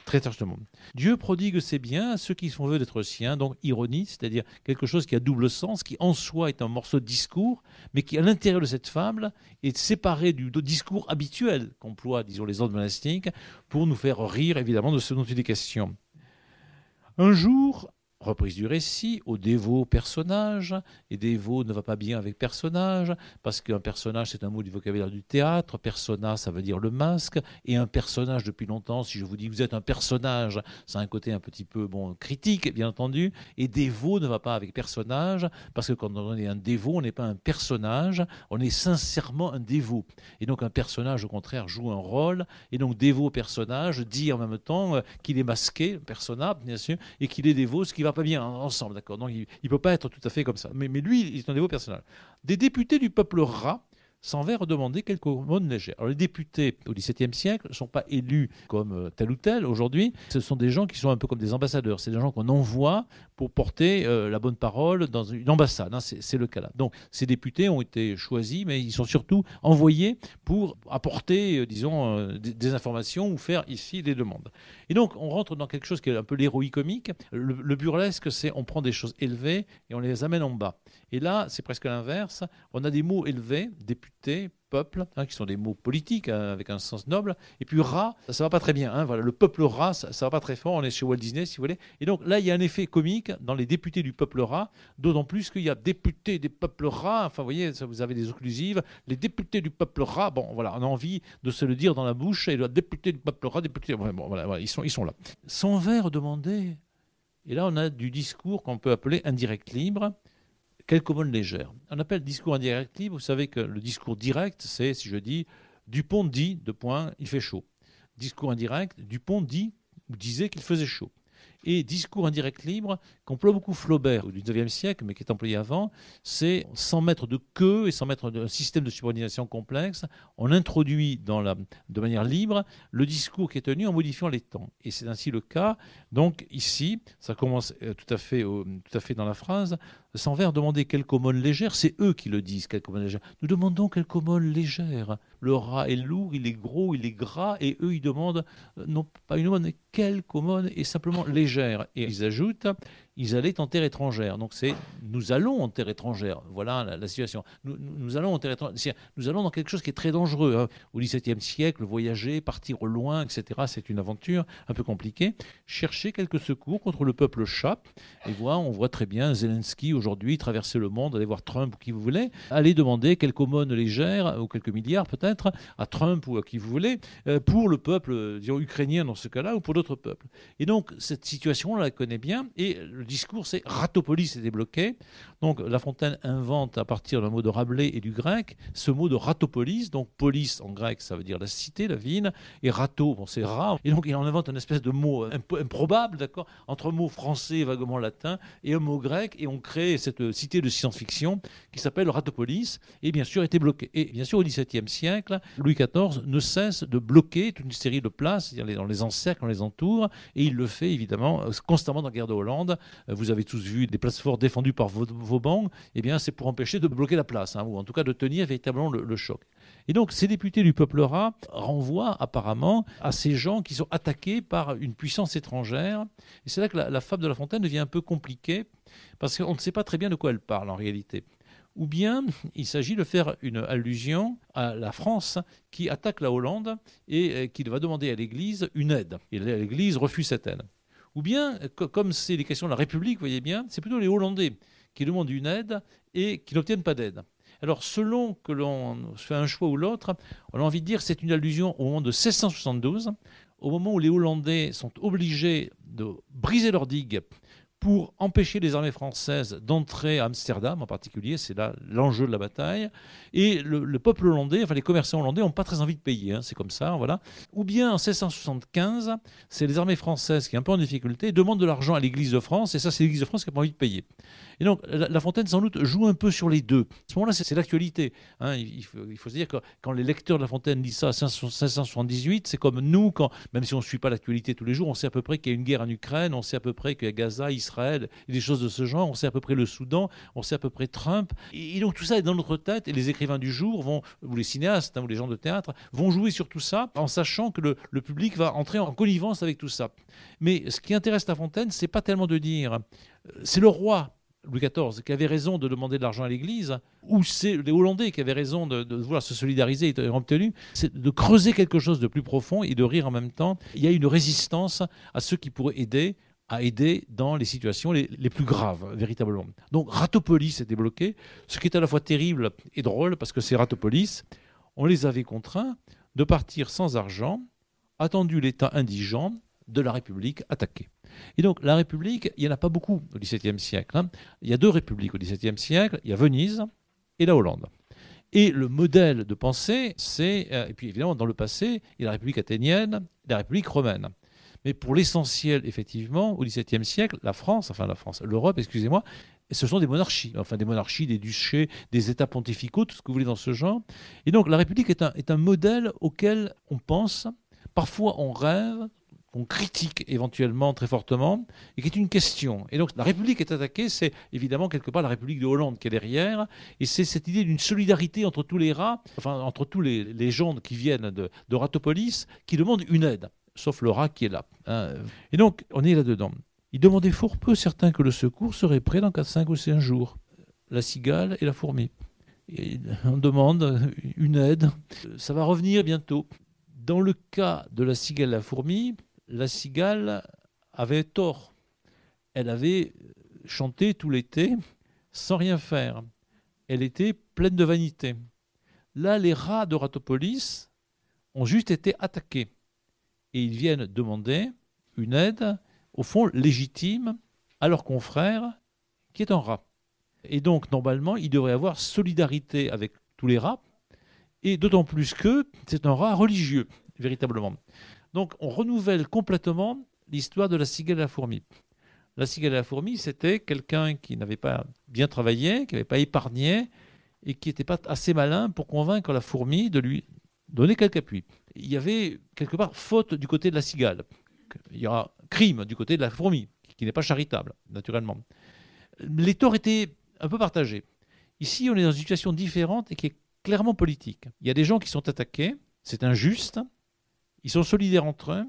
très largement. Dieu prodigue ses biens à ceux qui sont vœux d'être siens, donc ironie, c'est-à-dire quelque chose qui a double sens, qui en soi est un morceau de discours, mais qui à l'intérieur de cette fable est séparé du discours habituel qu'emploient, disons, les ordres monastiques, pour nous faire rire évidemment de ce dont il est question. Un jour, reprise du récit, au dévot personnage, et dévot ne va pas bien avec personnage, parce qu'un personnage c'est un mot du vocabulaire du théâtre, persona ça veut dire le masque, et un personnage depuis longtemps, si je vous dis que vous êtes un personnage, ça a un côté un petit peu critique bien entendu, et dévot ne va pas avec personnage, parce que quand on est un dévot, on n'est pas un personnage, on est sincèrement un dévot, et donc un personnage au contraire joue un rôle, et donc dévot personnage dit en même temps qu'il est masqué, persona bien sûr, et qu'il est dévot, ce qui va pas bien ensemble, d'accord. Donc il ne peut pas être tout à fait comme ça. Mais lui, il est un dévot personnel. Des députés du peuple rat s'en va demander quelques aumônes légères. Alors les députés au XVIIe siècle ne sont pas élus comme tel ou tel aujourd'hui, ce sont des gens qui sont un peu comme des ambassadeurs, c'est des gens qu'on envoie pour porter la bonne parole dans une ambassade, hein, c'est le cas là. Donc ces députés ont été choisis, mais ils sont surtout envoyés pour apporter, disons, des informations ou faire ici des demandes. Et donc on rentre dans quelque chose qui est un peu l'héroïque comique. Le burlesque, c'est on prend des choses élevées et on les amène en bas. Et là, c'est presque l'inverse. On a des mots élevés, députés, peuple, hein, qui sont des mots politiques hein, avec un sens noble. Et puis rat, ça va pas très bien. Hein, voilà, le peuple rat, ça va pas très fort. On est chez Walt Disney, si vous voulez. Et donc là, il y a un effet comique dans les députés du peuple rat, d'autant plus qu'il y a députés des peuples rats. Enfin, vous voyez, ça, vous avez des occlusives. Les députés du peuple rat, bon, voilà, on a envie de se le dire dans la bouche. Et le député du peuple rat, député, bon, voilà, ils sont là. Sans vers demandé. Et là, on a du discours qu'on peut appeler indirect libre. Quelques aumônes légères. On appelle discours indirect libre. Vous savez que le discours direct, c'est si je dis Dupont dit, de point, il fait chaud. Discours indirect, Dupont dit ou disait qu'il faisait chaud. Et discours indirect libre, qu'emploie beaucoup Flaubert au XIXe siècle, mais qui est employé avant, c'est sans mettre de queue et sans mettre un système de subordination complexe, on introduit de manière libre le discours qui est tenu en modifiant les temps. Et c'est ainsi le cas. Donc ici, ça commence tout à fait dans la phrase, sans vers demander quelques aumônes légères, c'est eux qui le disent, quelques aumônes légères. Nous demandons quelques aumônes légères. Le rat est lourd, il est gros, il est gras, et eux, ils demandent, non pas une aumône, mais quelques aumônes, et simplement légères. Et ils ajoutent, ils allaient en terre étrangère. Donc c'est nous allons en terre étrangère. Voilà la situation. Nous allons en terre étrangère. Nous allons dans quelque chose qui est très dangereux. Hein. Au XVIIe siècle, voyager, partir au loin, etc., c'est une aventure un peu compliquée. Chercher quelques secours contre le peuple chat. Et on voit très bien Zelensky aujourd'hui traverser le monde, aller voir Trump ou qui vous voulez, aller demander quelques aumônes légères, ou quelques milliards peut-être, à Trump ou à qui vous voulez, pour le peuple, disons, ukrainien dans ce cas-là, ou pour d'autres peuples. Et donc, cette situation, on la connaît bien, et le discours, c'est Ratopolis est débloqué. Donc, La Fontaine invente à partir d'un mot de Rabelais et du grec, ce mot de Ratopolis. Donc, polis en grec, ça veut dire la cité, la ville, et rato, bon, c'est rat. Et donc, il en invente une espèce de mot un peu improbable, d'accord, entre un mot français vaguement latin et un mot grec, et on crée cette cité de science-fiction qui s'appelle Ratopolis, et bien sûr, était bloquée. Et bien sûr, au XVIIe siècle, Louis XIV ne cesse de bloquer toute une série de places, c'est-à-dire on les encercle, on les entoure, et il le fait évidemment constamment dans la guerre de Hollande. Vous avez tous vu des places fortes défendues par Vauban, eh bien c'est pour empêcher de bloquer la place, hein, ou en tout cas de tenir véritablement le choc. Et donc ces députés du peuple rat renvoient apparemment à ces gens qui sont attaqués par une puissance étrangère. Et c'est là que la fable de La Fontaine devient un peu compliquée, parce qu'on ne sait pas très bien de quoi elle parle en réalité. Ou bien il s'agit de faire une allusion à la France qui attaque la Hollande et qui va demander à l'Église une aide. Et l'Église refuse cette aide. Ou bien, comme c'est les questions de la République, vous voyez bien, c'est plutôt les Hollandais qui demandent une aide et qui n'obtiennent pas d'aide. Alors, selon que l'on fait un choix ou l'autre, on a envie de dire que c'est une allusion au moment de 1672, au moment où les Hollandais sont obligés de briser leurs digues pour empêcher les armées françaises d'entrer à Amsterdam en particulier, c'est là l'enjeu de la bataille. Et le peuple hollandais, enfin les commerçants hollandais n'ont pas très envie de payer, hein, c'est comme ça, voilà. Ou bien en 1675, c'est les armées françaises qui, un peu en difficulté, demandent de l'argent à l'Église de France, et ça c'est l'Église de France qui n'a pas envie de payer. Et donc La Fontaine sans doute joue un peu sur les deux. À ce moment-là, c'est l'actualité. Hein. Il faut se dire que quand les lecteurs de La Fontaine lisent ça à 1678, c'est comme nous, même si on ne suit pas l'actualité tous les jours, on sait à peu près qu'il y a une guerre en Ukraine, on sait à peu près qu'il y a Gaza, Israël, et des choses de ce genre, on sait à peu près le Soudan, on sait à peu près Trump. Et donc tout ça est dans notre tête, et les écrivains du jour, ou les cinéastes, hein, ou les gens de théâtre, vont jouer sur tout ça en sachant que le public va entrer en connivence avec tout ça. Mais ce qui intéresse La Fontaine, c'est pas tellement de dire c'est le roi Louis XIV qui avait raison de demander de l'argent à l'Église, ou c'est les Hollandais qui avaient raison de vouloir se solidariser et d'avoir obtenu, c'est de creuser quelque chose de plus profond et de rire en même temps. Il y a une résistance à ceux qui pourraient aider dans les situations les plus graves, véritablement. Donc Ratopolis est débloqué, ce qui est à la fois terrible et drôle, parce que ces Ratopolis, on les avait contraints de partir sans argent, attendu l'état indigent de la République attaquée. Et donc la République, il n'y en a pas beaucoup au XVIIe siècle. Hein. Il y a deux républiques au XVIIe siècle, il y a Venise et la Hollande. Et le modèle de pensée, c'est, et puis évidemment dans le passé, il y a la République athénienne et la République romaine. Mais pour l'essentiel, effectivement, au XVIIe siècle, l'Europe, Et ce sont des monarchies, enfin des monarchies, des duchés, des États pontificaux, tout ce que vous voulez dans ce genre. Et donc la République est un modèle auquel on pense, parfois on rêve, qu'on critique éventuellement très fortement, et qui est une question. Et donc la République est attaquée, c'est évidemment quelque part la République de Hollande qui est derrière, et c'est cette idée d'une solidarité entre tous les rats, enfin entre tous les gens qui viennent de Ratopolis, qui demandent une aide, sauf le rat qui est là. Hein. Et donc on est là-dedans. Il demandait fort peu certains que le secours serait prêt dans 4, 5 ou 5 jours. La cigale et la fourmi. Et on demande une aide. Ça va revenir bientôt. Dans le cas de la cigale et la fourmi, la cigale avait tort. Elle avait chanté tout l'été sans rien faire. Elle était pleine de vanité. Là, les rats de Ratopolis ont juste été attaqués. Et ils viennent demander une aide au fond légitime à leur confrère qui est un rat. Et donc, normalement, il devrait y avoir solidarité avec tous les rats, et d'autant plus que c'est un rat religieux, véritablement. Donc, on renouvelle complètement l'histoire de la cigale et la fourmi. La cigale et la fourmi, c'était quelqu'un qui n'avait pas bien travaillé, qui n'avait pas épargné, et qui n'était pas assez malin pour convaincre la fourmi de lui donner quelque appui. Il y avait, quelque part, faute du côté de la cigale. Il y aura crime du côté de la fourmi, qui n'est pas charitable, naturellement. Les torts étaient un peu partagés. Ici, on est dans une situation différente et qui est clairement politique. Il y a des gens qui sont attaqués, c'est injuste, ils sont solidaires entre eux,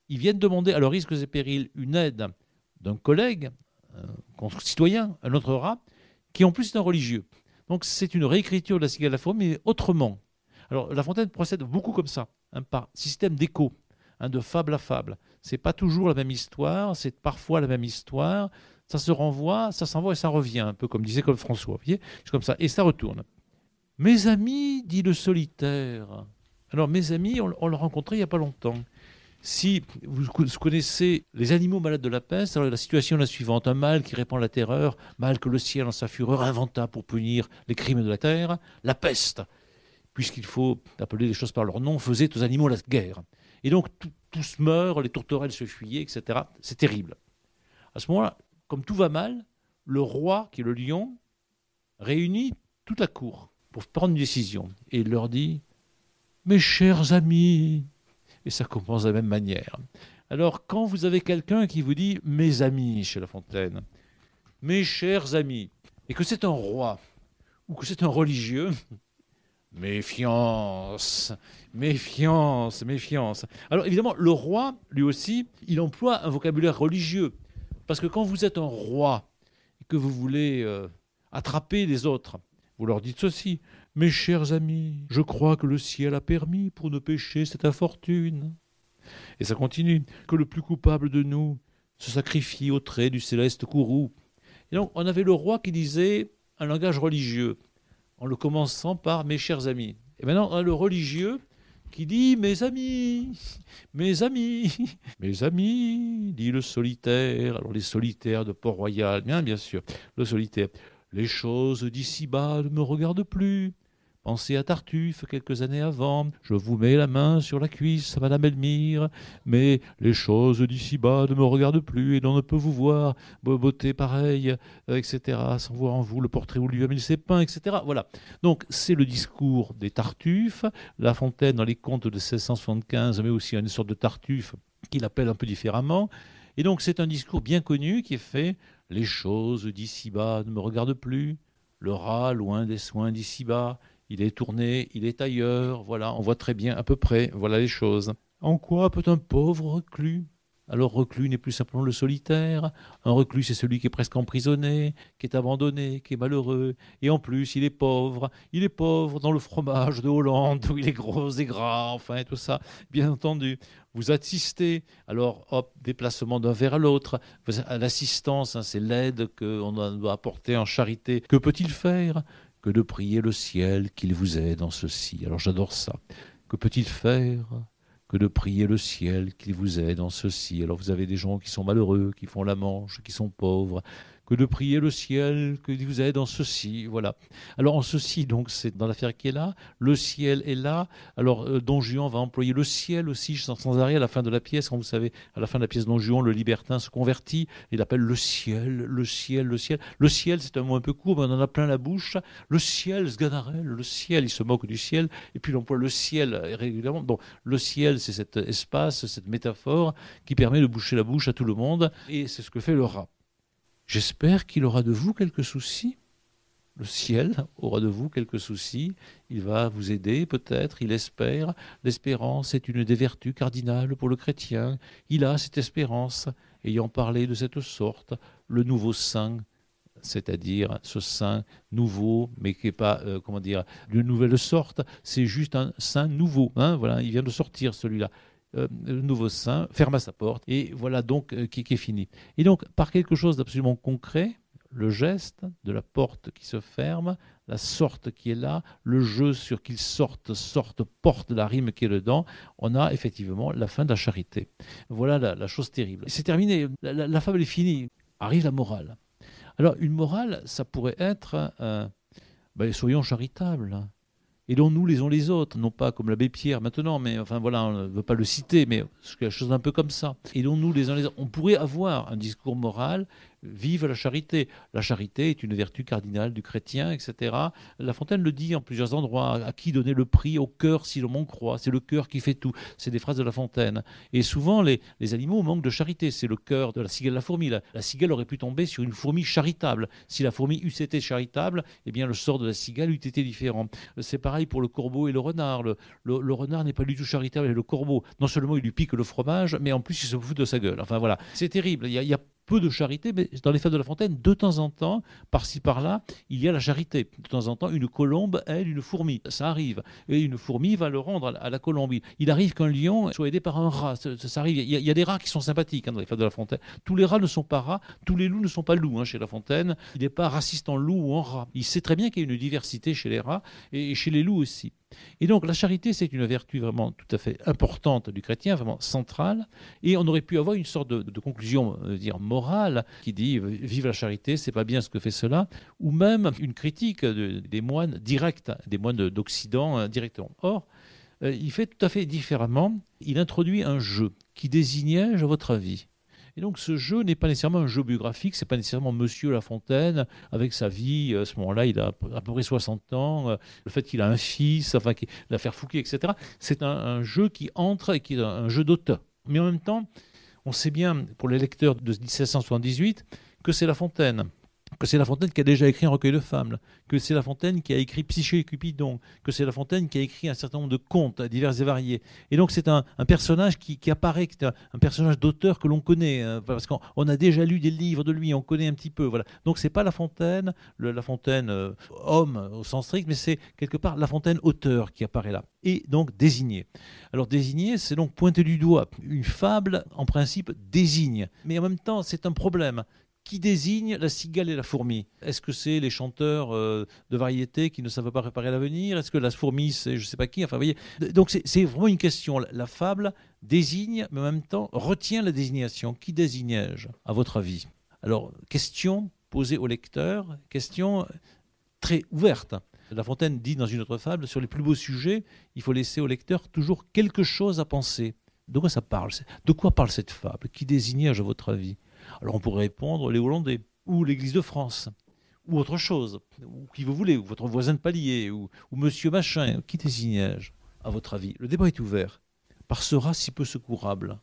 ils viennent demander à leurs risques et périls une aide d'un collègue, un citoyen, un autre rat, qui en plus est un religieux. Donc c'est une réécriture de la cigale et la fourmi, mais autrement. Alors La Fontaine procède beaucoup comme ça, par système d'écho. De fable à fable. C'est pas toujours la même histoire, c'est parfois la même histoire. Ça se renvoie, ça s'envoie et ça revient, un peu comme disait Claude François. Vous voyez, c'est comme ça, et ça retourne. Mes amis, dit le solitaire. Alors mes amis, on l'a rencontré il n'y a pas longtemps. Si vous connaissez les animaux malades de la peste, alors la situation est la suivante. Un mâle qui répand la terreur, mâle que le ciel en sa fureur inventa pour punir les crimes de la terre, la peste, puisqu'il faut appeler les choses par leur nom, faisait aux animaux la guerre. Et donc, tous meurent, les tourterelles se fuyaient, etc. C'est terrible. À ce moment-là, comme tout va mal, le roi, qui est le lion, réunit toute la cour pour prendre une décision. Et il leur dit « Mes chers amis », et ça commence de la même manière. Alors, quand vous avez quelqu'un qui vous dit « Mes amis » chez La Fontaine, « Mes chers amis », et que c'est un roi, ou que c'est un religieux, méfiance, méfiance, méfiance. Alors évidemment, le roi, lui aussi, il emploie un vocabulaire religieux. Parce que quand vous êtes un roi et que vous voulez attraper les autres, vous leur dites ceci. Mes chers amis, je crois que le ciel a permis pour nos péchés cette infortune. Et ça continue. Que le plus coupable de nous se sacrifie au trait du céleste courroux. Et donc on avait le roi qui disait un langage religieux, en le commençant par « mes chers amis ». Et maintenant, on a le religieux qui dit « mes amis, mes amis, mes amis », dit le solitaire. Alors les solitaires de Port-Royal, bien sûr, le solitaire. « Les choses d'ici-bas ne me regardent plus. Pensez à Tartuffe quelques années avant. Je vous mets la main sur la cuisse, Madame Elmire. Mais les choses d'ici-bas ne me regardent plus et l'on ne peut vous voir, beauté pareille, etc. Sans voir en vous le portrait où lui a mis ses pains, etc. Voilà. Donc c'est le discours des Tartuffes. La Fontaine, dans les contes de 1675, met aussi une sorte de Tartuffe qu'il appelle un peu différemment. Et donc c'est un discours bien connu qui est fait. Les choses d'ici-bas ne me regardent plus. Le rat, loin des soins d'ici-bas. Il est tourné, il est ailleurs, voilà, on voit très bien à peu près, voilà les choses. En quoi peut un pauvre reclus? Alors reclus n'est plus simplement le solitaire, un reclus c'est celui qui est presque emprisonné, qui est abandonné, qui est malheureux, et en plus il est pauvre dans le fromage de Hollande, où il est gros et gras, enfin tout ça, bien entendu. Vous assistez, alors hop, déplacement d'un vers à l'autre, l'assistance, c'est l'aide qu'on doit apporter en charité. Que peut-il faire ? Que de prier le ciel qu'il vous aide en ceci. Alors j'adore ça. Que peut-il faire que de prier le ciel qu'il vous aide en ceci? Alors vous avez des gens qui sont malheureux, qui font la manche, qui sont pauvres. que de prier le ciel, que vous aide en ceci, voilà. Alors en ceci, donc, c'est dans l'affaire qui est là, le ciel est là. Alors Don Juan va employer le ciel aussi sans arrêt à la fin de la pièce. Quand vous savez, à la fin de la pièce Don Juan, le libertin se convertit, il appelle le ciel, le ciel, le ciel. Le ciel, c'est un mot un peu court, mais on en a plein la bouche. Le ciel, Sganarelle, le ciel, il se moque du ciel, et puis il emploie le ciel régulièrement. Donc le ciel, c'est cet espace, cette métaphore qui permet de boucher la bouche à tout le monde, et c'est ce que fait le rat. J'espère qu'il aura de vous quelques soucis. Le ciel aura de vous quelques soucis. Il va vous aider peut-être, il espère. L'espérance est une des vertus cardinales pour le chrétien. Il a cette espérance, ayant parlé de cette sorte, le nouveau saint, c'est-à-dire ce saint nouveau, mais qui n'est pas, d'une nouvelle sorte, c'est juste un saint nouveau. Voilà, il vient de sortir celui-là. Le nouveau saint ferme à sa porte, et voilà donc qui est fini. Et donc, par quelque chose d'absolument concret, le geste de la porte qui se ferme, la sorte qui est là, le jeu sur qu'il sorte, porte, la rime qui est dedans, on a effectivement la fin de la charité. Voilà la chose terrible. C'est terminé, la fable est finie. Arrive la morale. Alors, une morale, ça pourrait être soyons charitables. Aidons-nous les uns les autres, non pas comme l'abbé Pierre maintenant, mais enfin voilà, on ne veut pas le citer, mais c'est quelque chose d'un peu comme ça. Aidons-nous les uns les autres. On pourrait avoir un discours moral, vive la charité. La charité est une vertu cardinale du chrétien, etc. La Fontaine le dit en plusieurs endroits. À qui donner le prix? Au cœur si l'on m'en croit. C'est le cœur qui fait tout. C'est des phrases de La Fontaine. Et souvent, les animaux manquent de charité. C'est le cœur de la cigale, la fourmi. La cigale aurait pu tomber sur une fourmi charitable. Si la fourmi eût été charitable, eh bien le sort de la cigale eût été différent. C'est pareil pour le corbeau et le renard. Le renard n'est pas du tout charitable avec le corbeau. Non seulement il lui pique le fromage, mais en plus il se fout de sa gueule. Enfin voilà, c'est terrible. Il y a peu de charité, mais dans les fêtes de La Fontaine, de temps en temps, par-ci par-là, il y a la charité. De temps en temps, une colombe aide une fourmi. Ça arrive. Et une fourmi va le rendre à la colombe. Il arrive qu'un lion soit aidé par un rat. Ça arrive. Il y a des rats qui sont sympathiques dans les fêtes de La Fontaine. Tous les rats ne sont pas rats. Tous les loups ne sont pas loups chez La Fontaine. Il n'est pas raciste en loup ou en rat. Il sait très bien qu'il y a une diversité chez les rats et chez les loups aussi. Et donc la charité, c'est une vertu vraiment tout à fait importante du chrétien, vraiment centrale. Et on aurait pu avoir une sorte de conclusion, morale, qui dit vive la charité, c'est pas bien ce que fait cela, ou même une critique des moines directs, des moines d'Occident directement. Or, il fait tout à fait différemment. Il introduit un jeu qui désignait, à votre avis. Et donc ce jeu n'est pas nécessairement un jeu biographique, c'est pas nécessairement Monsieur La Fontaine avec sa vie, à ce moment-là il a à peu près 60 ans, le fait qu'il a un fils, enfin l'affaire Fouquet, etc. C'est un jeu qui entre et qui est un jeu d'auteur. Mais en même temps, on sait bien pour les lecteurs de 1778 que c'est La Fontaine. Que c'est La Fontaine qui a déjà écrit un recueil de fables, que c'est La Fontaine qui a écrit Psyché et Cupidon, que c'est La Fontaine qui a écrit un certain nombre de contes divers et variés. Et donc c'est un personnage qui apparaît, qui est un personnage d'auteur que l'on connaît, parce qu'on a déjà lu des livres de lui, on connaît un petit peu. Voilà. Donc c'est pas La Fontaine, La Fontaine homme au sens strict, mais c'est quelque part La Fontaine auteur qui apparaît là. Et donc désigné. Alors désigné, c'est donc pointer du doigt. Une fable, en principe, désigne. Mais en même temps, c'est un problème. Qui désigne la cigale et la fourmi? Est-ce que c'est les chanteurs de variété qui ne savent pas préparer l'avenir? Est-ce que la fourmi, c'est je ne sais pas qui? Enfin, vous voyez. Donc c'est vraiment une question. La fable désigne, mais en même temps retient la désignation. Qui désignai-je, à votre avis? Alors, question posée au lecteur, question très ouverte. La Fontaine dit dans une autre fable, sur les plus beaux sujets, il faut laisser au lecteur toujours quelque chose à penser. De quoi ça parle? De quoi parle cette fable? Qui désignai-je, à votre avis? Alors on pourrait répondre les Hollandais, ou l'Église de France, ou autre chose, ou qui vous voulez, ou votre voisin de palier, ou Monsieur Machin. Qui désignai-je, à votre avis? Le débat est ouvert. Par ce rat si peu secourable.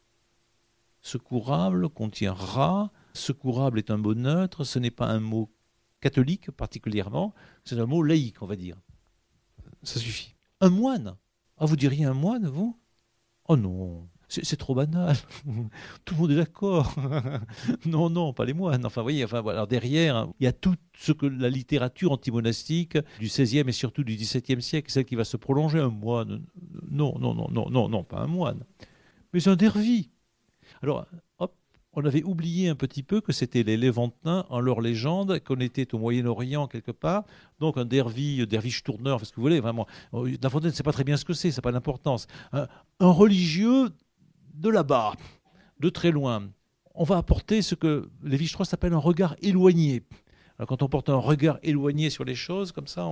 Secourable contient rat, secourable est un mot neutre, ce n'est pas un mot catholique particulièrement, c'est un mot laïque, on va dire. Ça suffit. Un moine? Ah, vous diriez un moine, vous? Oh non, c'est trop banal. Tout le monde est d'accord. Non, pas les moines. Enfin, vous voyez, alors derrière, il y a tout ce que la littérature antimonastique du XVIe et surtout du XVIIe siècle, celle qui va se prolonger. Un moine? Non, pas un moine. Mais un dervis. Alors, hop, on avait oublié un petit peu que c'était les Léventins en leur légende, qu'on était au Moyen-Orient quelque part. Donc un derviche tourneur, parce que vous voulez, vraiment. La Fontaine ne sait pas très bien ce que c'est, ça n'a pas d'importance. Un religieux de là-bas, de très loin. on va apporter ce que Lévi-Strauss appelle un regard éloigné. Alors, quand on porte un regard éloigné sur les choses, comme ça,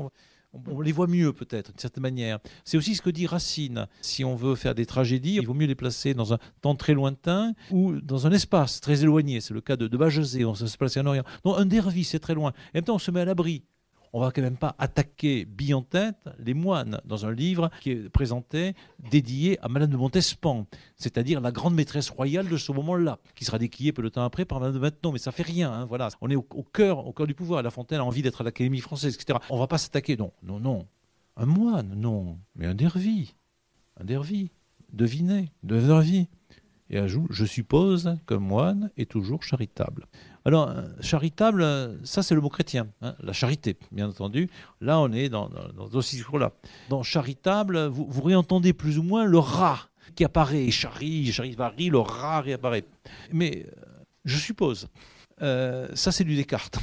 on les voit mieux peut-être, d'une certaine manière. C'est aussi ce que dit Racine. Si on veut faire des tragédies, il vaut mieux les placer dans un temps très lointain ou dans un espace très éloigné. C'est le cas de Bajazet, on se place en Orient. Non, un Dervis, c'est très loin. En même temps, on se met à l'abri. On ne va quand même pas attaquer bille en tête les moines dans un livre qui est présenté, dédié à Madame de Montespan, c'est-à-dire la grande maîtresse royale de ce moment-là, qui sera décriée peu de temps après par Madame de Maintenon, mais ça fait rien. Hein, voilà. On est au cœur du pouvoir. La Fontaine a envie d'être à l'Académie française, etc. On ne va pas s'attaquer. Non. Un moine, non. Mais un Dervis. Devinez. Et ajoute, je suppose qu'un moine est toujours charitable. Alors, charitable, ça c'est le mot chrétien, hein, la charité, bien entendu. Là, on est dans ce discours-là. Dans charitable, vous réentendez plus ou moins le rat qui apparaît. Charivari, le rat réapparaît. Mais je suppose, ça c'est du Descartes,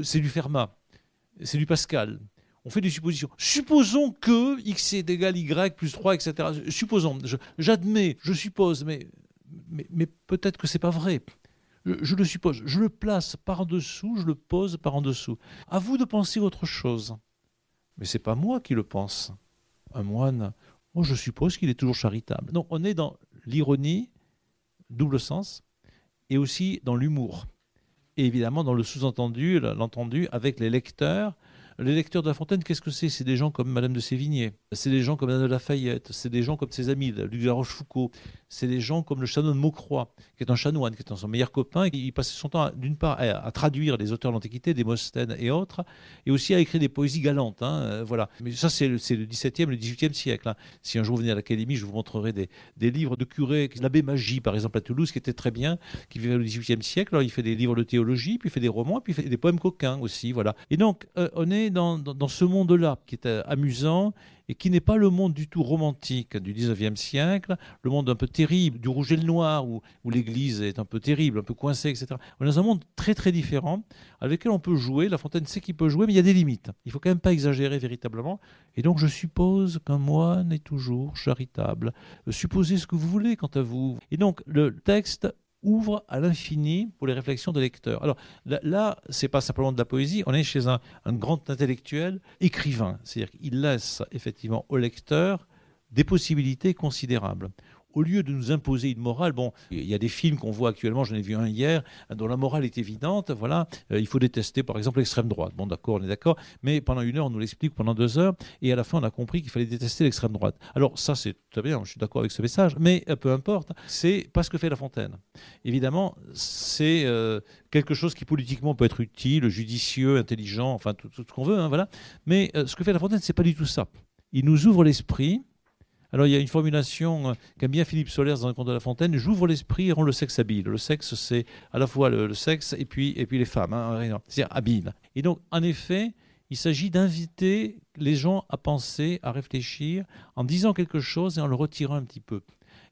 c'est du Fermat, c'est du Pascal. On fait des suppositions. Supposons que x est égal y plus 3, etc. Supposons, j'admets, je suppose, mais peut-être que ce n'est pas vrai. Je le suppose, je le place par-dessous, je le pose par-en-dessous. À vous de penser autre chose. Mais ce n'est pas moi qui le pense. Un moine, je suppose qu'il est toujours charitable. Donc on est dans l'ironie, double sens, et aussi dans l'humour. Et évidemment dans le sous-entendu, l'entendu avec les lecteurs. Les lecteurs de La Fontaine, qu'est-ce que c'est ? C'est des gens comme Madame de Sévigné, c'est des gens comme Madame de Lafayette, c'est des gens comme ses amis, Luc de la Rochefoucauld, c'est des gens comme le chanoine Maucroix, qui est un chanoine, qui est son meilleur copain, et qui passait son temps, d'une part, à traduire les auteurs de l'Antiquité, Démosthène et autres, et aussi à écrire des poésies galantes. Voilà. Mais ça, c'est le XVIIe, le XVIIIe siècle. Si un jour vous venez à l'Académie, je vous montrerai des livres de curés, l'abbé Magie, par exemple, à Toulouse, qui était très bien, qui vivait au XVIIIe siècle. Alors, il fait des livres de théologie, puis il fait des romans, puis il fait des poèmes coquins aussi. Voilà. Et donc, on est dans ce monde-là qui est amusant et qui n'est pas le monde du tout romantique du XIXe siècle, le monde un peu terrible, du rouge et le noir, où l'Église est un peu terrible, un peu coincée, etc. On est dans un monde très très différent, avec lequel on peut jouer. La Fontaine sait qu'il peut jouer, mais il y a des limites. Il ne faut quand même pas exagérer véritablement. Et donc je suppose qu'un moine est toujours charitable. Supposez ce que vous voulez quant à vous. Et donc le texte ouvre à l'infini pour les réflexions des lecteurs. Alors là, ce n'est pas simplement de la poésie, on est chez un grand intellectuel écrivain. C'est-à-dire qu'il laisse effectivement au lecteur des possibilités considérables. Au lieu de nous imposer une morale, il y a des films qu'on voit actuellement, j'en ai vu un hier, dont la morale est évidente, voilà, il faut détester par exemple l'extrême droite. Bon d'accord, on est d'accord, mais pendant 1 heure, on nous l'explique, pendant 2 heures, et à la fin, on a compris qu'il fallait détester l'extrême droite. Alors ça, c'est très bien, je suis d'accord avec ce message, mais peu importe, c'est pas ce que fait La Fontaine. Évidemment, c'est quelque chose qui politiquement peut être utile, judicieux, intelligent, enfin tout ce qu'on veut, voilà, mais ce que fait La Fontaine, c'est pas du tout ça. Il nous ouvre l'esprit. Alors, il y a une formulation qu'aime bien Philippe Solers dans le conte de La Fontaine, « J'ouvre l'esprit et rends le sexe habile ». Le sexe, c'est à la fois le sexe et puis les femmes, c'est-à-dire habile. Et donc, en effet, il s'agit d'inviter les gens à penser, à réfléchir, en disant quelque chose et en le retirant un petit peu.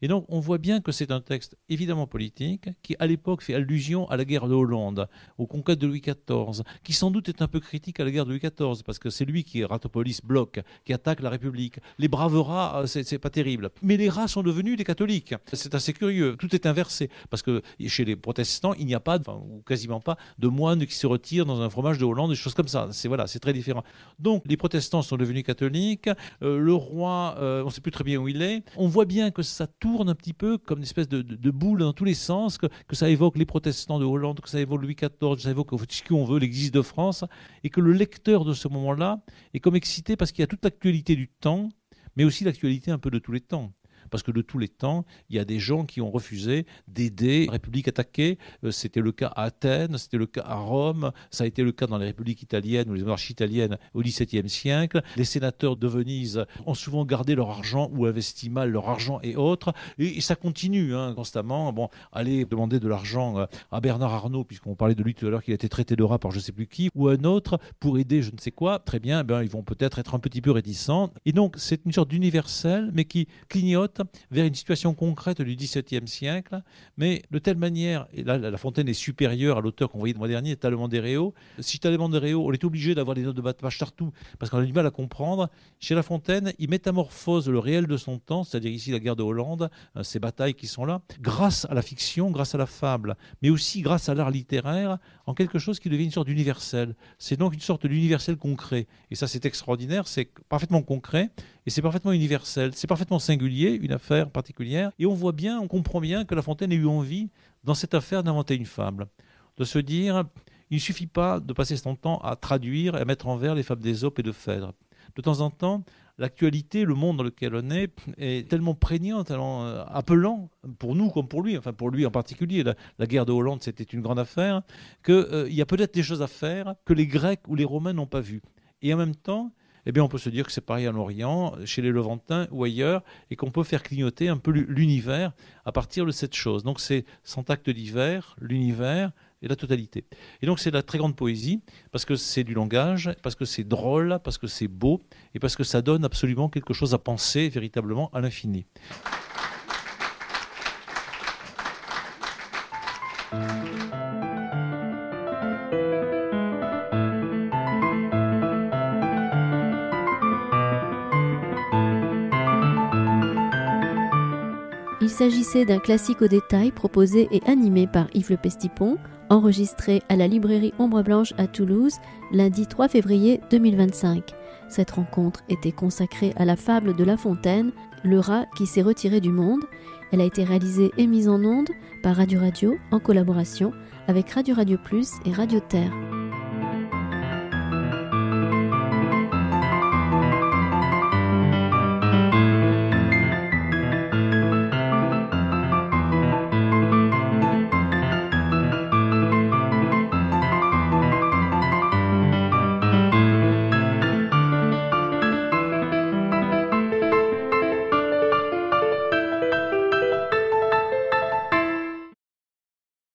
Et donc, on voit bien que c'est un texte évidemment politique, qui à l'époque fait allusion à la guerre de Hollande, aux conquêtes de Louis XIV, qui sans doute est un peu critique à la guerre de Louis XIV, parce que c'est lui qui, Ratopolis, bloque, qui attaque la République. Les braves rats, c'est pas terrible. Mais les rats sont devenus des catholiques. C'est assez curieux. Tout est inversé, parce que chez les protestants, il n'y a pas, ou quasiment pas, de moines qui se retirent dans un fromage de Hollande, des choses comme ça. C'est très différent. Donc, les protestants sont devenus catholiques. Le roi, on ne sait plus très bien où il est. On voit bien que ça tourne un petit peu comme une espèce de boule dans tous les sens, que ça évoque les protestants de Hollande, que ça évoque Louis XIV, que ça évoque ce qu'on veut, l'Église de France, et que le lecteur de ce moment-là est comme excité parce qu'il y a toute l'actualité du temps, mais aussi l'actualité un peu de tous les temps. Parce que de tous les temps, il y a des gens qui ont refusé d'aider la République attaquée. C'était le cas à Athènes, c'était le cas à Rome, ça a été le cas dans les républiques italiennes ou les monarchies italiennes au XVIIe siècle. Les sénateurs de Venise ont souvent gardé leur argent ou investi mal leur argent et autres. Et ça continue constamment. Allez demander de l'argent à Bernard Arnault, puisqu'on parlait de lui tout à l'heure, qu'il a été traité de rat par je ne sais plus qui, ou un autre pour aider je ne sais quoi. Très bien, ils vont peut-être être un petit peu réticents. Et donc, c'est une sorte d'universel, mais qui clignote pilote vers une situation concrète du XVIIe siècle, mais de telle manière, et là La Fontaine est supérieure à l'auteur qu'on voyait le mois dernier, Talleyrand-des-Réaux. Si Talleyrand-des-Réaux, on est obligé d'avoir des notes de bas de page partout, parce qu'on a du mal à comprendre. Chez La Fontaine, il métamorphose le réel de son temps, c'est-à-dire ici la guerre de Hollande, ces batailles qui sont là, grâce à la fiction, grâce à la fable, mais aussi grâce à l'art littéraire, en quelque chose qui devient une sorte d'universel. C'est donc une sorte d'universel concret. Et ça, c'est extraordinaire, c'est parfaitement concret, et c'est parfaitement universel, c'est parfaitement singulier, une affaire particulière. Et on voit bien, on comprend bien que La Fontaine a eu envie, dans cette affaire, d'inventer une fable. De se dire, il ne suffit pas de passer son temps à traduire et à mettre en vers les fables d'Ésope et de Phèdre. De temps en temps, l'actualité, le monde dans lequel on est tellement prégnant, tellement appelant, pour nous comme pour lui, enfin pour lui en particulier. La guerre de Hollande, c'était une grande affaire, qu'il y a peut-être des choses à faire que les Grecs ou les Romains n'ont pas vues. Et en même temps, eh bien, on peut se dire que c'est pareil en Orient, chez les Levantins ou ailleurs, et qu'on peut faire clignoter un peu l'univers à partir de cette chose. Donc c'est Cent actes d'hiver, l'univers et la totalité. Et donc c'est la très grande poésie, parce que c'est du langage, parce que c'est drôle, parce que c'est beau, et parce que ça donne absolument quelque chose à penser véritablement à l'infini. Il s'agissait d'un classique au détail proposé et animé par Yves Le Pestipon, enregistré à la librairie Ombre Blanche à Toulouse, lundi 3 février 2025. Cette rencontre était consacrée à la fable de La Fontaine, le rat qui s'est retiré du monde. Elle a été réalisée et mise en onde par Radio Radio en collaboration avec Radio Radio Plus et Radio Terre.